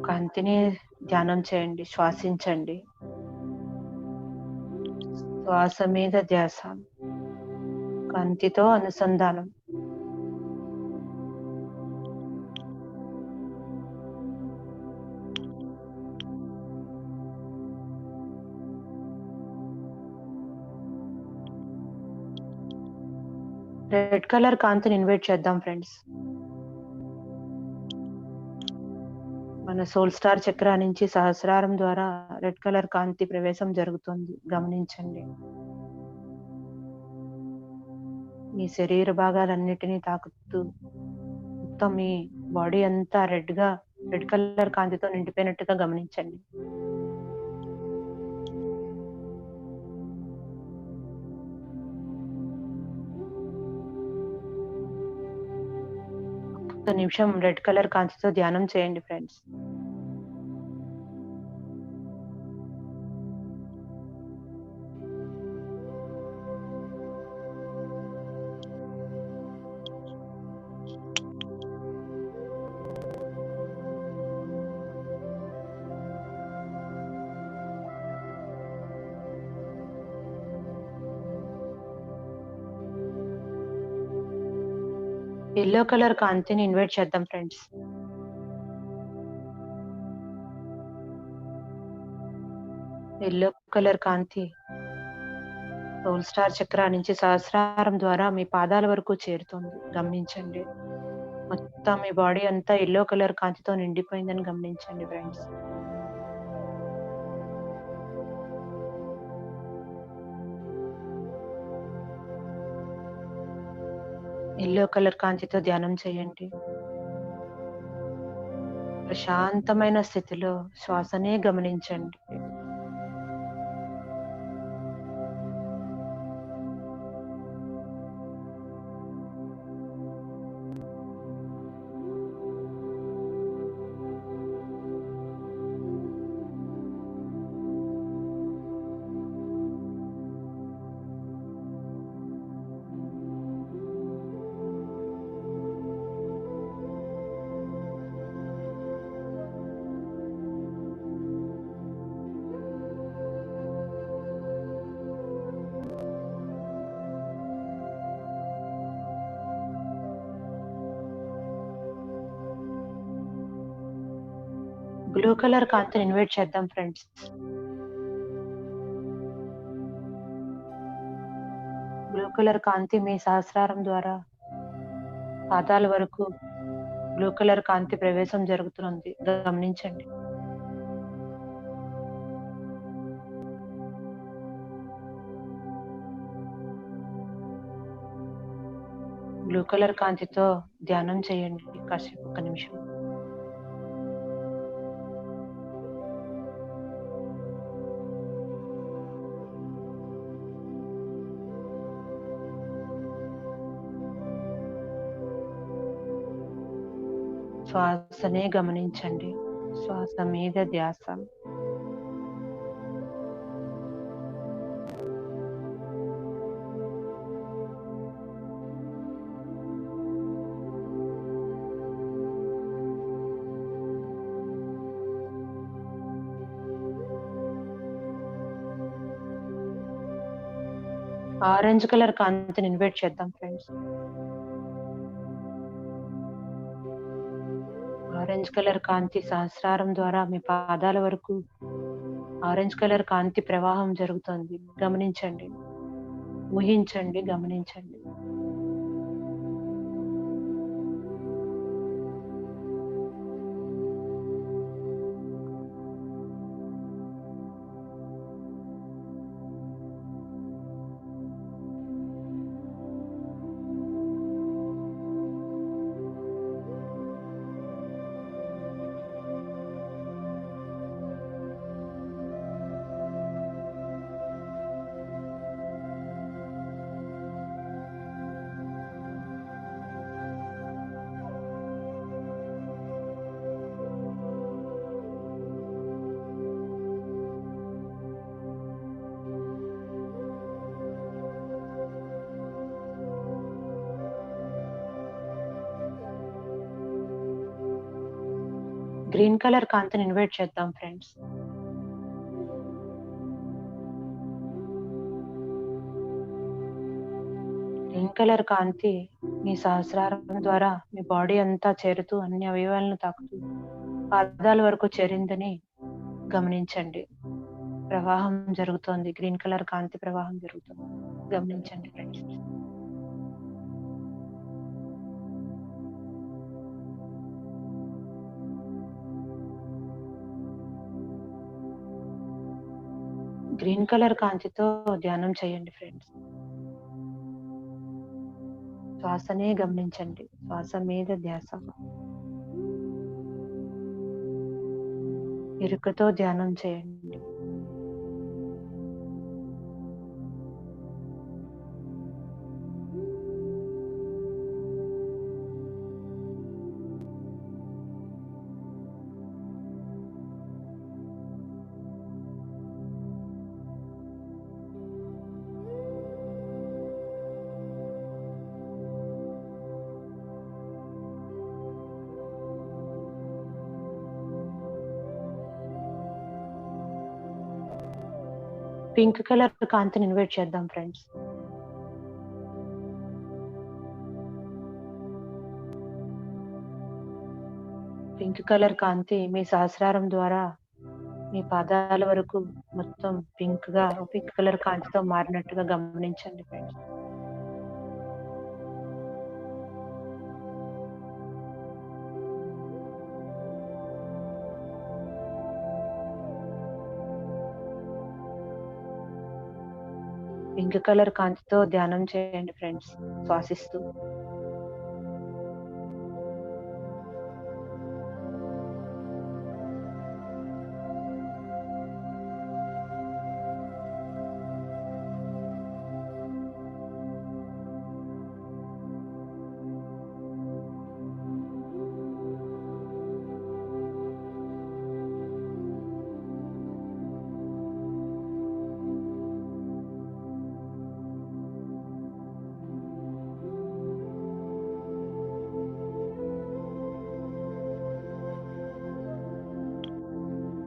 కాంతిని ధ్యానం చేయండి, శ్వాసించండి. శ్వాస మీద ధ్యాస, కాంతితో అనుసంధానం. రెడ్ కలర్ కాంతిని ఇన్వైట్ చేద్దాం ఫ్రెండ్స్. మన సోల్ స్టార్ చక్ర నుంచి సహస్రారం ద్వారా రెడ్ కలర్ కాంతి ప్రవేశం జరుగుతుంది, గమనించండి. మీ శరీర భాగాలన్నిటినీ తాకుతూ మొత్తం మీ బాడీ అంతా రెడ్ కలర్ కాంతితో నిండిపోయినట్టుగా గమనించండి. ఒక్క నిమిషం రెడ్ కలర్ కాంతితో ధ్యానం చేయండి ఫ్రెండ్స్. ఎల్లో కలర్ కాంతిని ఇన్వైట్ చేద్దాం ఫ్రెండ్స్. ఎల్లో కలర్ కాంతి సోల్ స్టార్ చక్ర నుంచి సహస్రారం ద్వారా మీ పాదాల వరకు చేరుతుంది, గమనించండి. మొత్తం మీ బాడీ అంతా ఎల్లో కలర్ కాంతితో నిండిపోయిందని గమనించండి ఫ్రెండ్స్. ఎల్లో కలర్ కాంతితో ధ్యానం చేయండి. ప్రశాంతమైన స్థితిలో శ్వాసనే గమనించండి. బ్లూ కలర్ కాంతిని ఇన్వైట్ చేద్దాం ఫ్రెండ్స్. బ్లూ కలర్ కాంతి మీ సహస్రారం ద్వారా పాదాల వరకు బ్లూ కలర్ కాంతి ప్రవేశం జరుగుతుంది, గమనించండి. బ్లూ కలర్ కాంతితో ధ్యానం చేయండి కాసేపు, ఒక్క నిమిషం. శ్వాసనే గమనించండి, శ్వాస మీద ధ్యాస. ఆరెంజ్ కలర్ కాంతిని ఇన్వైట్ చేద్దాం ఫ్రెండ్స్. ఆరెంజ్ కలర్ కాంతి సహస్రారం ద్వారా మీ పాదాల వరకు ఆరెంజ్ కలర్ కాంతి ప్రవాహం జరుగుతుంది, గమనించండి. ఊహించండి, గమనించండి. గ్రీన్ కలర్ కాంతిని ఇన్వైట్ చేద్దాం ఫ్రెండ్స్. గ్రీన్ కలర్ కాంతి మీ సహస్రారం ద్వారా మీ బాడీ అంతా చేరుతూ అన్ని అవయవాలను తాకుతూ పాదాల వరకు చేరిందని గమనించండి. ప్రవాహం జరుగుతోంది, గ్రీన్ కలర్ కాంతి ప్రవాహం జరుగుతుంది, గమనించండి ఫ్రెండ్స్. గ్రీన్ కలర్ కాంతితో ధ్యానం చేయండి ఫ్రెండ్స్. శ్వాసనే గమనించండి, శ్వాస మీద ధ్యాస. ఎరుకతో ధ్యానం చేయండి. పింక్ కలర్ కాంతిని ఇన్వైట్ చేద్దాం ఫ్రెండ్స్. పింక్ కలర్ కాంతి మీ సహస్రారం ద్వారా మీ పాదాల వరకు మొత్తం పింక్ కలర్ కాంతితో మారినట్టుగా గమనించండి ఫ్రెండ్స్. పింక్ కలర్ కాంతితో ధ్యానం చేయండి ఫ్రెండ్స్, శ్వాసిస్తూ.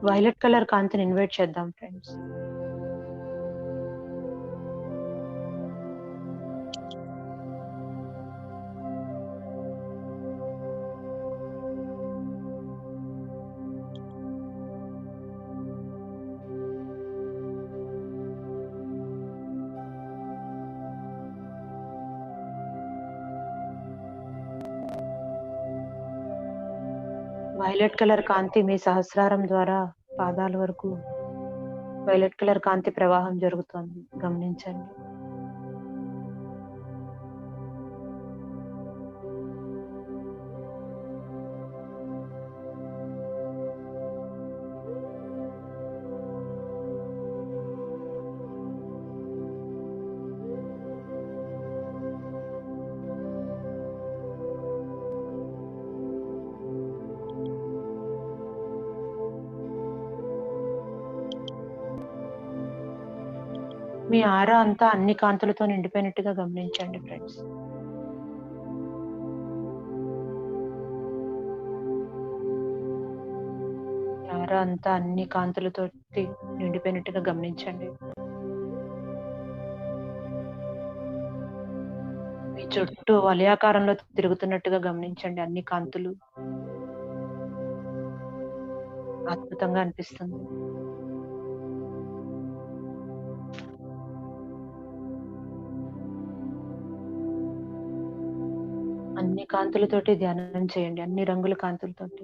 వైలెట్ కలర్ కాంతిని ఇన్వైట్ చేద్దాం ఫ్రెండ్స్. వైలెట్ కలర్ కాంతి మీ సహస్రారం ద్వారా పాదాల వరకు వైలెట్ కలర్ కాంతి ప్రవాహం జరుగుతోంది, గమనించండి. మీ ఆరా అంతా అన్ని కాంతులతో నిండిపోయినట్టుగా గమనించండి ఫ్రెండ్స్. ఆరా అంతా అన్ని కాంతులతో నిండిపోయినట్టుగా గమనించండి. మీ చుట్టూ వలయాకారంలో తిరుగుతున్నట్టుగా గమనించండి. అన్ని కాంతులు అద్భుతంగా అనిపిస్తుంది. అన్ని కాంతులతోటి ధ్యానం చేయండి, అన్ని రంగుల కాంతులతోటి.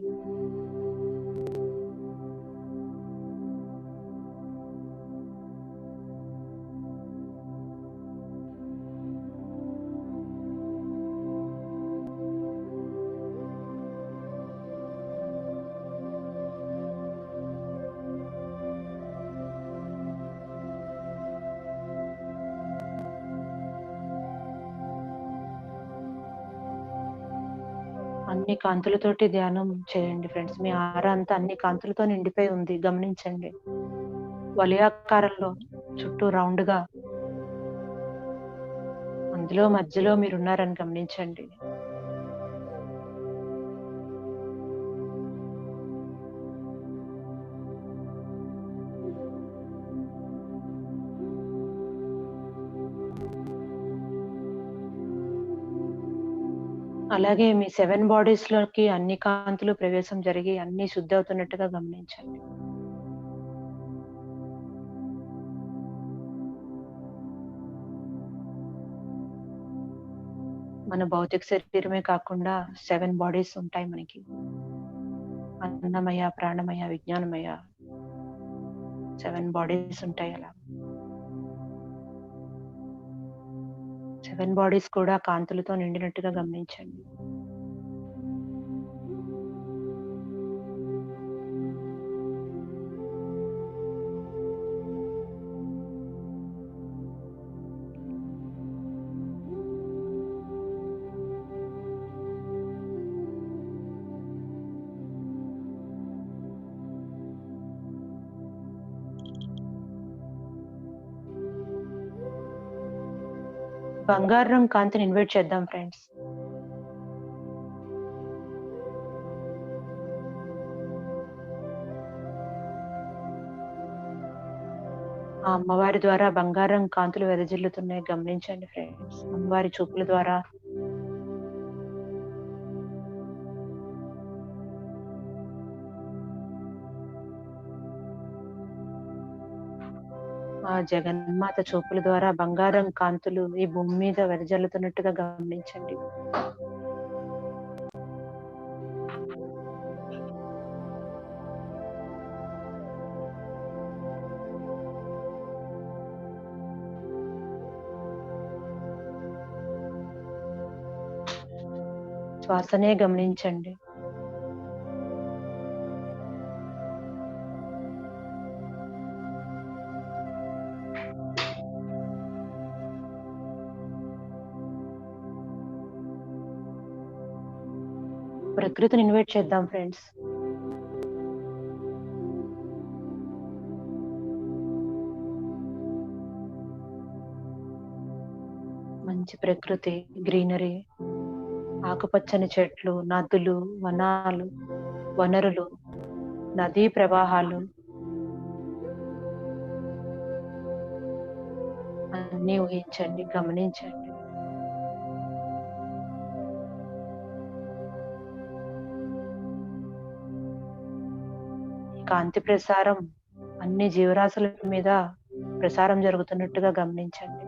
అన్ని కాంతులతోటి ధ్యానం చేయండి ఫ్రెండ్స్. మీ ఆరా అంతా అన్ని కాంతులతో నిండిపోయి ఉంది, గమనించండి. వలయాకారంలో చుట్టూ రౌండ్ గా, అందులో మధ్యలో మీరున్నారని గమనించండి. అలాగే మీ 7 బాడీస్ లోకి అన్ని కాంతులు ప్రవేశం జరిగి అన్ని శుద్ధి అవుతున్నట్టుగా గమనించండి. మన భౌతిక శరీరమే కాకుండా 7 బాడీస్ ఉంటాయి మనకి. అన్నమయ, ప్రాణమయ, విజ్ఞానమయ 7 బాడీస్ ఉంటాయి. అలా 7 బాడీస్ కూడా కాంతులతో నిండినట్టుగా గమనించండి. బంగారు రంగు కాంతిని ఇన్వైట్ చేద్దాం ఫ్రెండ్స్. ఆ అమ్మవారి ద్వారా బంగారం కాంతులు వెదజిల్లుతున్నాయి గమనించండి ఫ్రెండ్స్. అమ్మవారి చూపుల ద్వారా ఆ జగన్మాత చూపుల ద్వారా బంగారం కాంతులు ఈ భూమి మీద వెదజల్లుతున్నట్టుగా గమనించండి. శ్వాసనే గమనించండి. ప్రకృతిని ఇన్వైట్ చేద్దాం ఫ్రెండ్స్. మంచి ప్రకృతి, గ్రీనరీ, ఆకుపచ్చని చెట్లు, నదులు, వనాలు, వనరులు, నదీ ప్రవాహాలు అన్నీ ఊహించండి, గమనించండి. కాంతి ప్రసారం అన్ని జీవరాశుల మీద ప్రసారం జరుగుతున్నట్టుగా గమనించండి.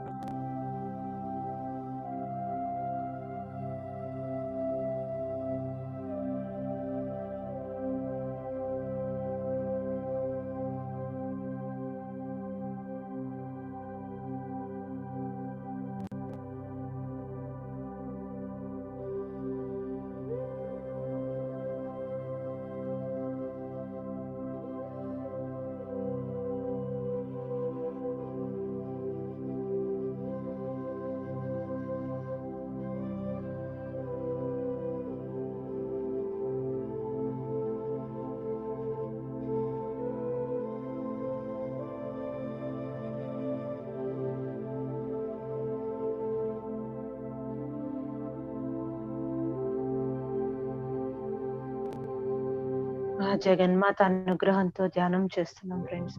ఆ జగన్మాత అనుగ్రహంతో ధ్యానం చేస్తున్నాం ఫ్రెండ్స్.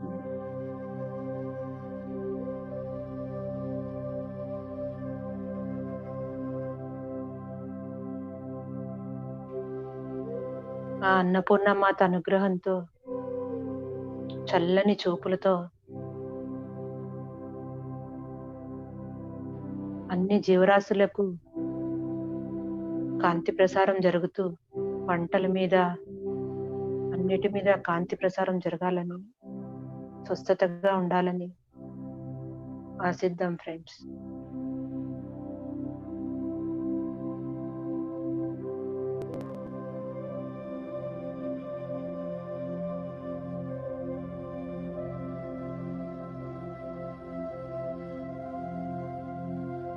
ఆ అన్నపూర్ణమాత అనుగ్రహంతో చల్లని చూపులతో అన్ని జీవరాశులకు కాంతి ప్రసారం జరుగుతూ పంటల మీద అన్నిటి మీద కాంతి ప్రసారం జరగాలని, స్వస్థతగా ఉండాలని ఆశిద్దాం ఫ్రెండ్స్.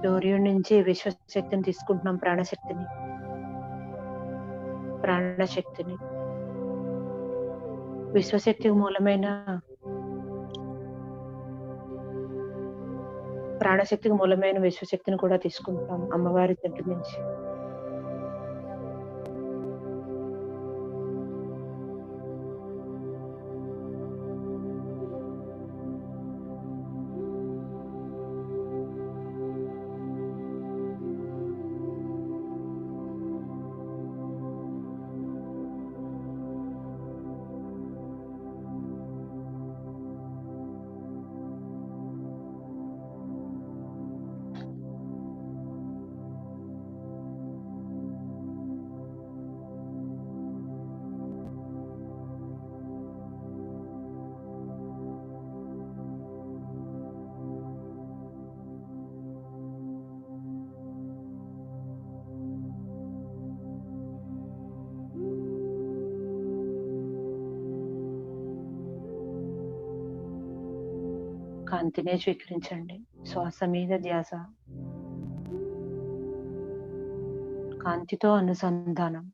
సూర్యుడి నుంచి విశ్వశక్తిని తీసుకుంటున్నాం, ప్రాణశక్తిని. విశ్వశక్తికి మూలమైన ప్రాణశక్తికి మూలమైన విశ్వశక్తిని కూడా తీసుకుంటాం అమ్మవారి దగ్గర నుంచి. కాంతినే స్వీకరించండి. శ్వాస మీద ధ్యాస, కాంతితో అనుసంధానం.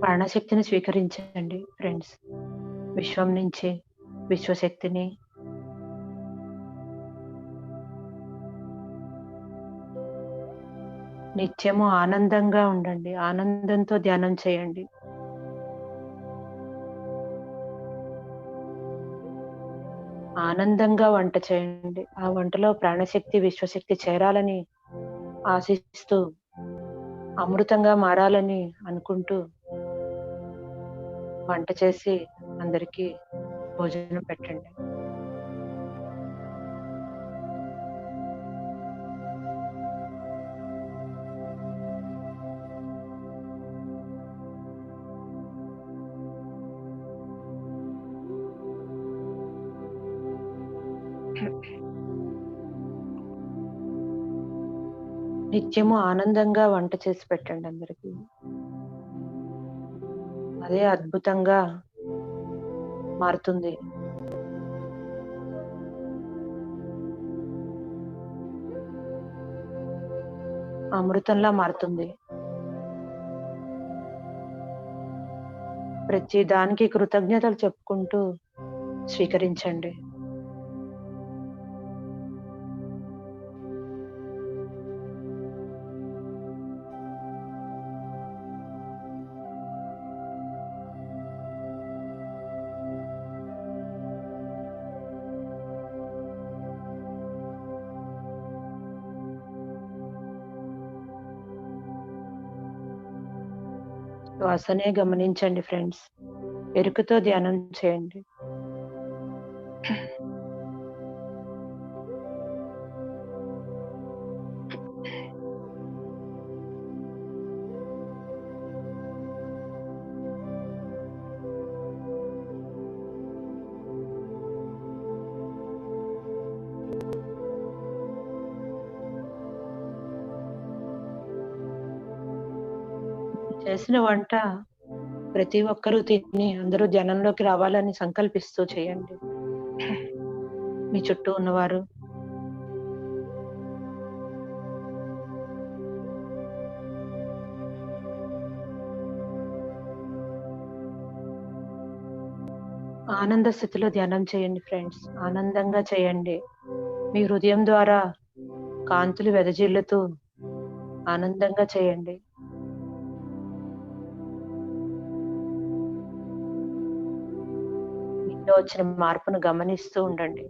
ప్రాణశక్తిని స్వీకరించండి ఫ్రెండ్స్. విశ్వం నుంచి విశ్వశక్తిని, నిత్యము ఆనందంగా ఉండండి. ఆనందంతో ధ్యానం చేయండి. ఆనందంగా వంట చేయండి. ఆ వంటలో ప్రాణశక్తి, విశ్వశక్తి చేరాలని ఆశిస్తూ, అమృతంగా మారాలని అనుకుంటూ వంట చేసి అందరికీ భోజనం పెట్టండి. నిత్యము ఆనందంగా వంట చేసి పెట్టండి అందరికీ. అదే అద్భుతంగా మారుతుంది. అమృతంలా మారుతుంది. ప్రతి దానికి కృతజ్ఞతలు చెప్పుకుంటూ స్వీకరించండి. శ్వాసనే గమనించండి ఫ్రెండ్స్. ఎరుకతో ధ్యానం చేయండి. చేసిన వంట ప్రతి ఒక్కరూ తిని అందరూ ధ్యానంలోకి రావాలని సంకల్పిస్తూ చేయండి. మీ చుట్టూ ఉన్నవారు, ఆనంద స్థితిలో ధ్యానం చేయండి ఫ్రెండ్స్. ఆనందంగా చేయండి. మీ హృదయం ద్వారా కాంతులు వెదజిల్లుతూ ఆనందంగా చేయండి. మీలో వచ్చిన మార్పును గమనిస్తూ ఉండండి.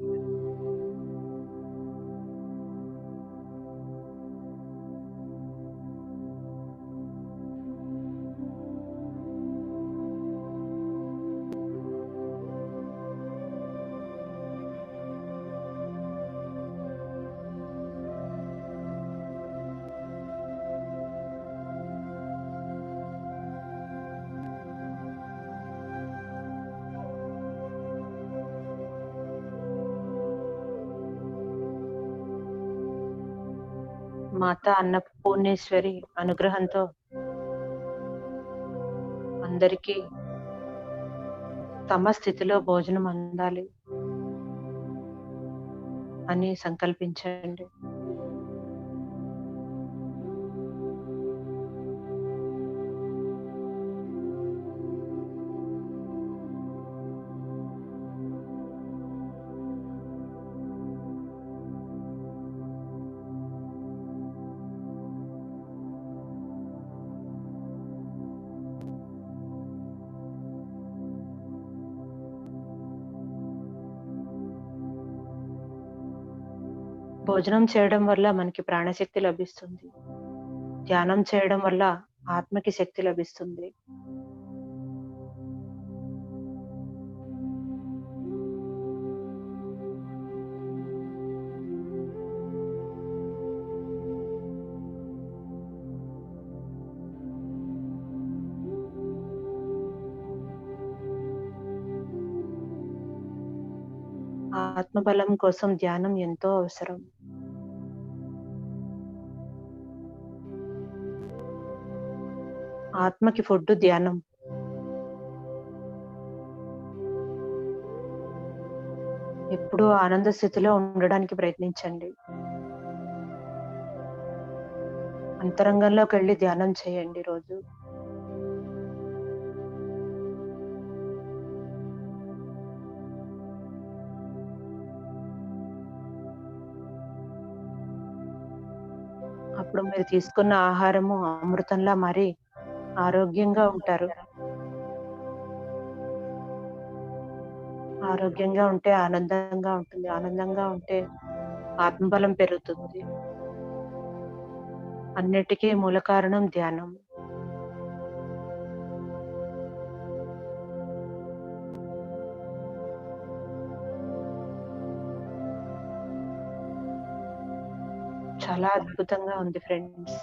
మాత అన్నపూర్ణేశ్వరి అనుగ్రహంతో అందరికీ తమ స్థితిలో భోజనం అందాలి అని సంకల్పించండి. భోజనం చేయడం వల్ల మనకి ప్రాణశక్తి లభిస్తుంది. ధ్యానం చేయడం వల్ల ఆత్మకి శక్తి లభిస్తుంది. ఆత్మబలం కోసం ధ్యానం ఎంతో అవసరం. ఆత్మకి ఫుడ్ ధ్యానం. ఎప్పుడూ ఆనంద స్థితిలో ఉండడానికి ప్రయత్నించండి. అంతరంగంలోకి వెళ్ళి ధ్యానం చేయండి రోజు. అప్పుడు మీరు తీసుకున్న ఆహారము అమృతంలా మారి ఆరోగ్యంగా ఉంటారు. ఆరోగ్యంగా ఉంటే ఆనందంగా ఉంటుంది. ఆనందంగా ఉంటే ఆత్మబలం పెరుగుతుంది. అన్నిటికీ మూల కారణం ధ్యానం. చాలా అద్భుతంగా ఉంది ఫ్రెండ్స్.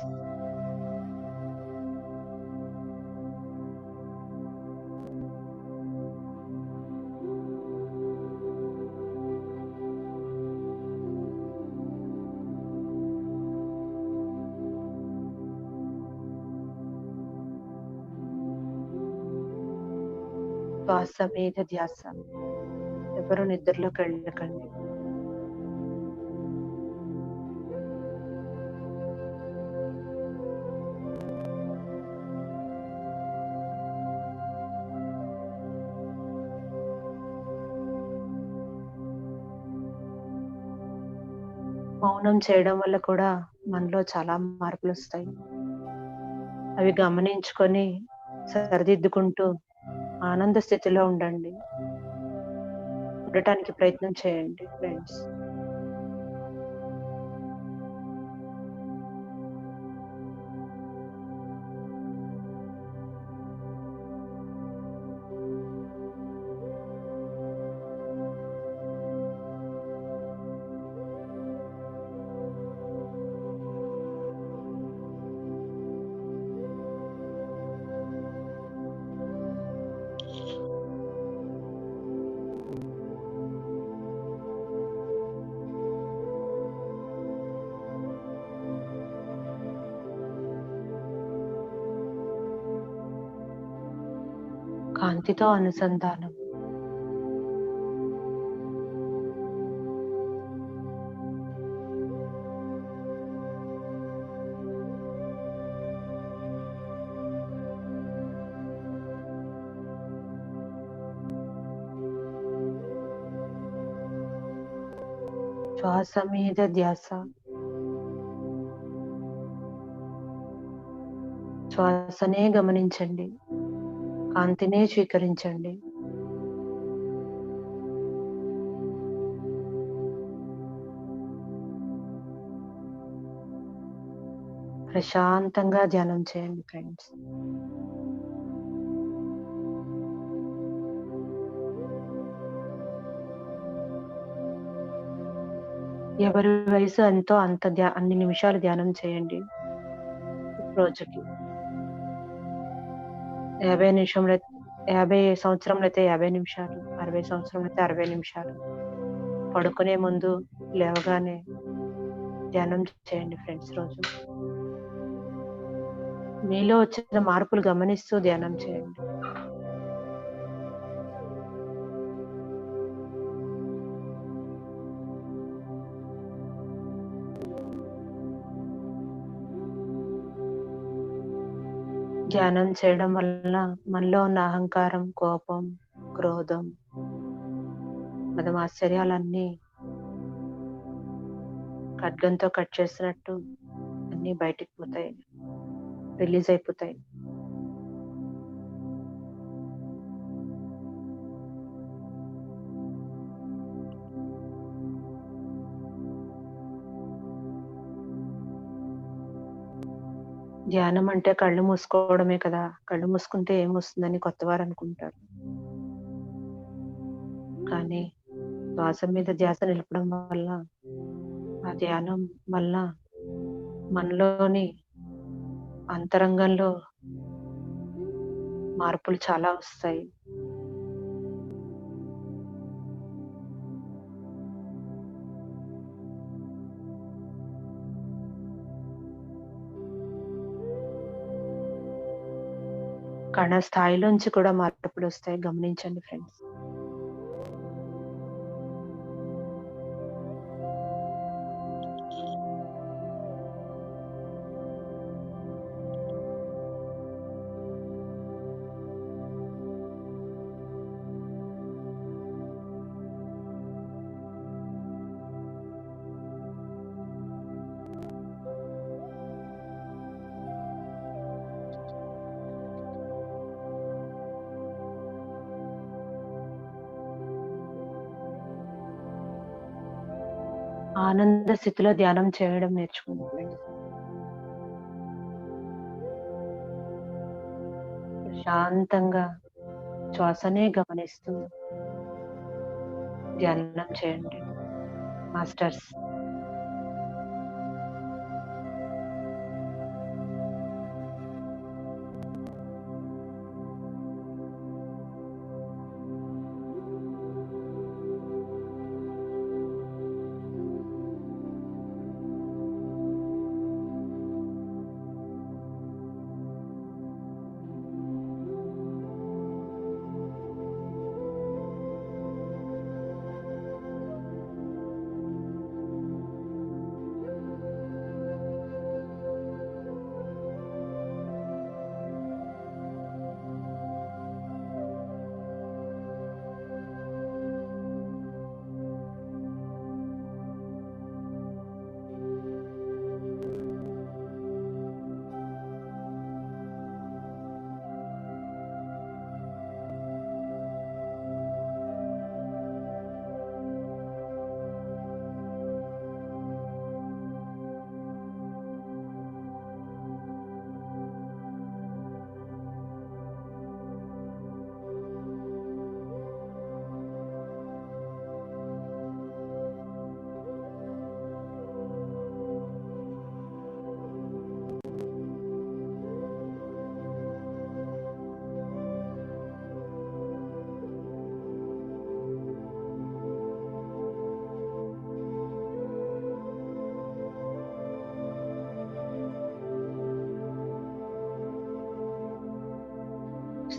శ్వాస మీద ధ్యాస. ఎవరు నిద్రలోకి వెళ్ళకండి. మౌనం చేయడం వల్ల కూడా మనలో చాలా మార్పులు వస్తాయి. అవి గమనించుకొని సరిదిద్దుకుంటూ ఆనంద స్థితిలో ఉండటానికి ప్రయత్నం చేయండి ఫ్రెండ్స్. కాంతితో అనుసంధానం. శ్వాస మీద ధ్యాస. శ్వాసనే గమనించండి. కాంతినే స్వీకరించండి. ప్రశాంతంగా ధ్యానం చేయండి ఫ్రెండ్స్. ఎవరి వయసు ఎంతో అన్ని నిమిషాలు ధ్యానం చేయండి రోజుకి. 50 సంవత్సరంలో అయితే 50 నిమిషాలు, 60 సంవత్సరంలో అయితే 60 నిమిషాలు. పడుకునే ముందు లేవగానే ధ్యానం చేయండి ఫ్రెండ్స్ రోజు. మీలో వచ్చిన మార్పులు గమనిస్తూ ధ్యానం చేయండి. ధ్యానం చేయడం వల్ల మనలో ఉన్న అహంకారం, కోపం, క్రోధం, మదమాశ్చర్యాలన్నీ ఖడ్గంతో కట్ చేసినట్టు అన్ని బయటికి పోతాయి, రిలీజ్ అయిపోతాయి. ధ్యానం అంటే కళ్ళు మూసుకోవడమే కదా, కళ్ళు మూసుకుంటే ఏమొస్తుందని కొత్తవారు అనుకుంటారు. కానీ శ్వాస మీద ధ్యాస నిలపడం వల్ల, ఆ ధ్యానం వల్ల మనలోని అంతరంగంలో మార్పులు చాలా వస్తాయి. కణ స్థాయిలోంచి కూడా మార్పులు వస్తాయి, గమనించండి ఫ్రెండ్స్. ఆనంద స్థితిలో ధ్యానం చేయడం నేర్చుకోండి ఫ్రెండ్స్. ప్రశాంతంగా శ్వాసనే గమనిస్తూ ధ్యానం చేయండి మాస్టర్స్.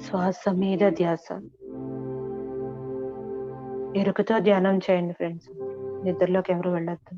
శ్వాస మీద ధ్యాస. ఎరుకతో ధ్యానం చేయండి ఫ్రెండ్స్, నిద్రలోకి ఎవరు వెళ్ళొద్దు.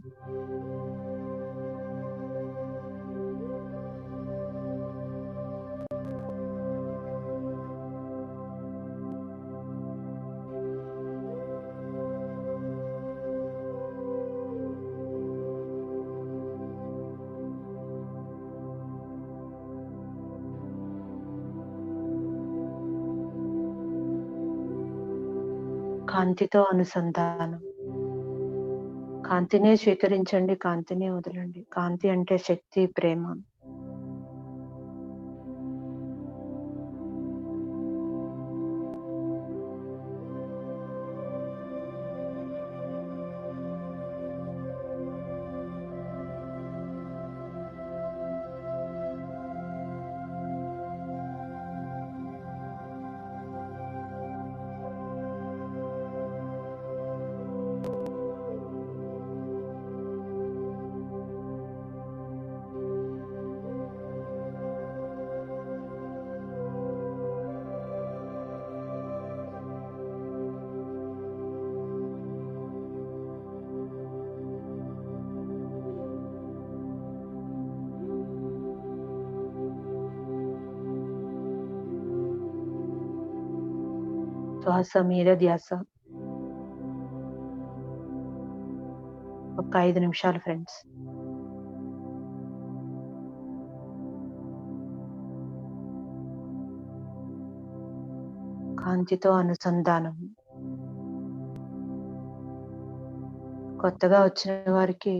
కాంతితో అనుసంధానం. కాంతినే స్వీకరించండి, కాంతినే వదలండి. కాంతి అంటే శక్తి, ప్రేమ. శ్వాస మీద ధ్యాస. ఒక 5 నిమిషాలు ఫ్రెండ్స్. కాంతితో అనుసంధానం. కొత్తగా వచ్చిన వారికి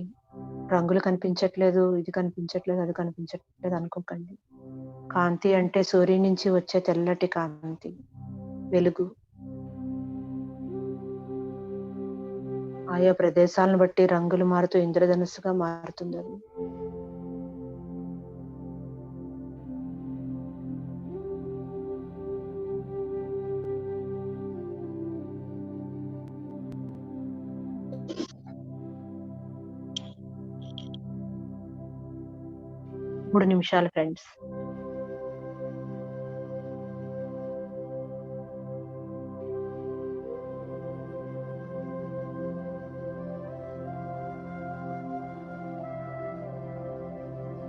రంగులు కనిపించట్లేదు, ఇది కనిపించట్లేదు, అది కనిపించట్లేదు అనుకోకండి. కాంతి అంటే సూర్యుని నుంచి వచ్చే తెల్లటి కాంతి, వెలుగు. ఆయా ప్రదేశాలను బట్టి రంగులు మారుతూ ఇంద్రధనుస్సుగా మారుతుంది అది. మూడు నిమిషాలు ఫ్రెండ్స్.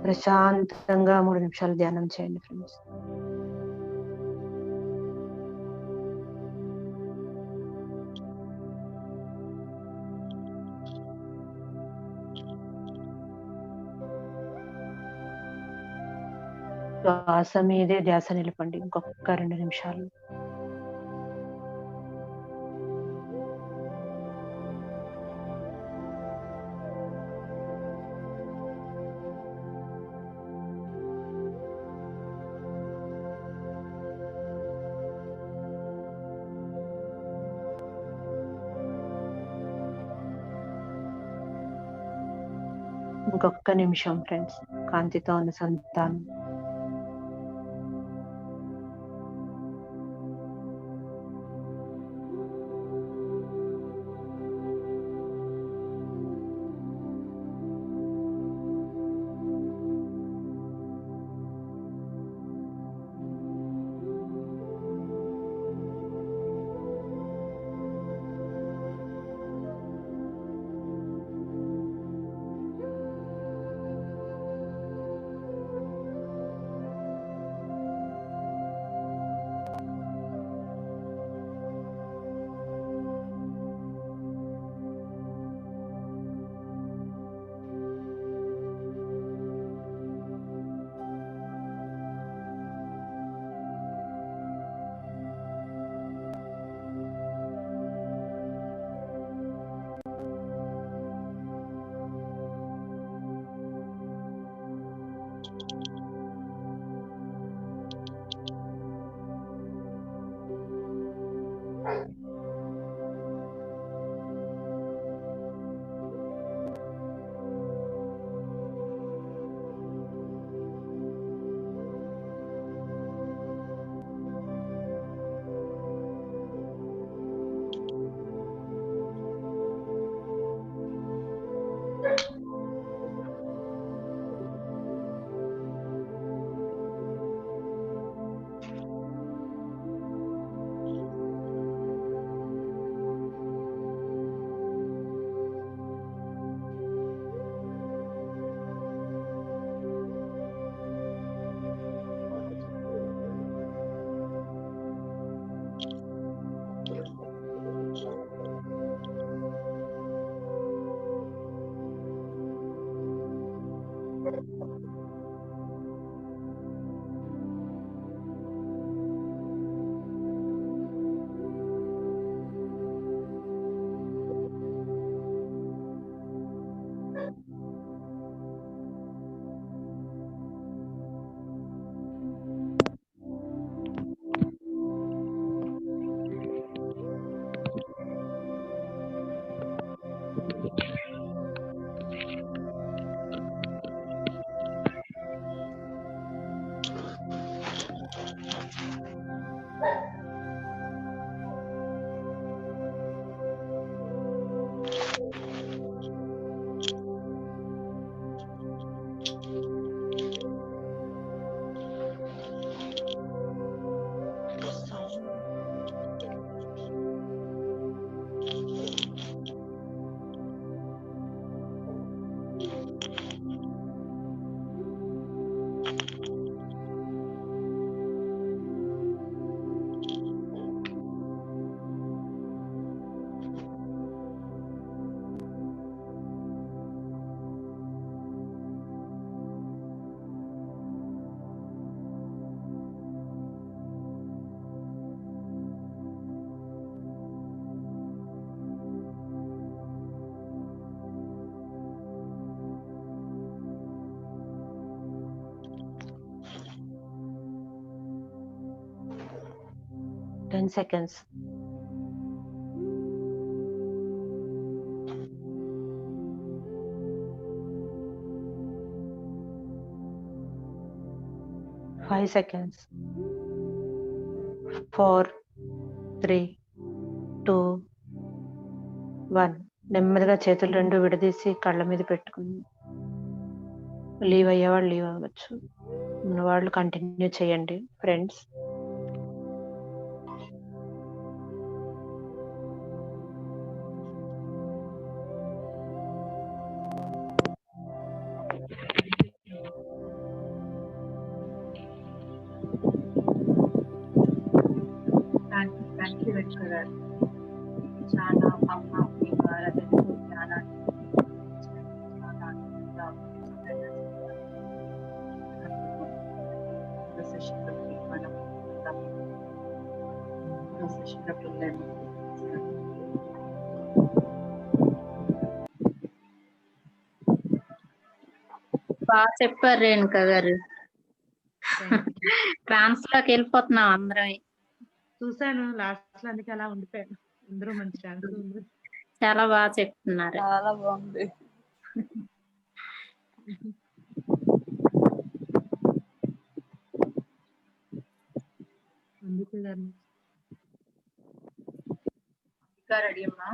ప్రశాంతంగా 3 నిమిషాలు ధ్యానం చేయండి ఫ్రెండ్స్. శ్వాస మీదే ధ్యాస నిలపండి ఇంకొక 2 నిమిషాలు. ఇంకొక నిమిషం ఫ్రెండ్స్. కాంతితో అనుసంధానం. Ten seconds. Five seconds. 4, 3, 2, 1. నెమ్మదిగా చేతులు రెండు విడదీసి కళ్ళ మీద పెట్టుకుని లీవ్ అయ్యేవాళ్ళు లీవ్ అవ్వచ్చు, ఉన్నవాళ్ళు కంటిన్యూ చేయండి ఫ్రెండ్స్. థ్యాంక్ యూ వెంకట గారు. చాలా అమ్మ మీకు ఆరాధనకు జ్ఞానాన్ని చాలా ఆనందంగా సెషన్లోకి మనం సెషన్లోకి వెళ్ళాము. బాగా చెప్పారు రేణుక గారు. ట్రాన్స్ లోకి వెళ్ళిపోతున్నాం అందరం. చూసాను లాస్ట్ లో, అందుకే అలా ఉండిపోయాను. అందరూ మంచి ఛాన్స్ ఉంది. చాలా బాగా చెప్తున్నారు. చాలా బాగుంది. అందుకే గారు ఇంకా రెడీ అమ్మా?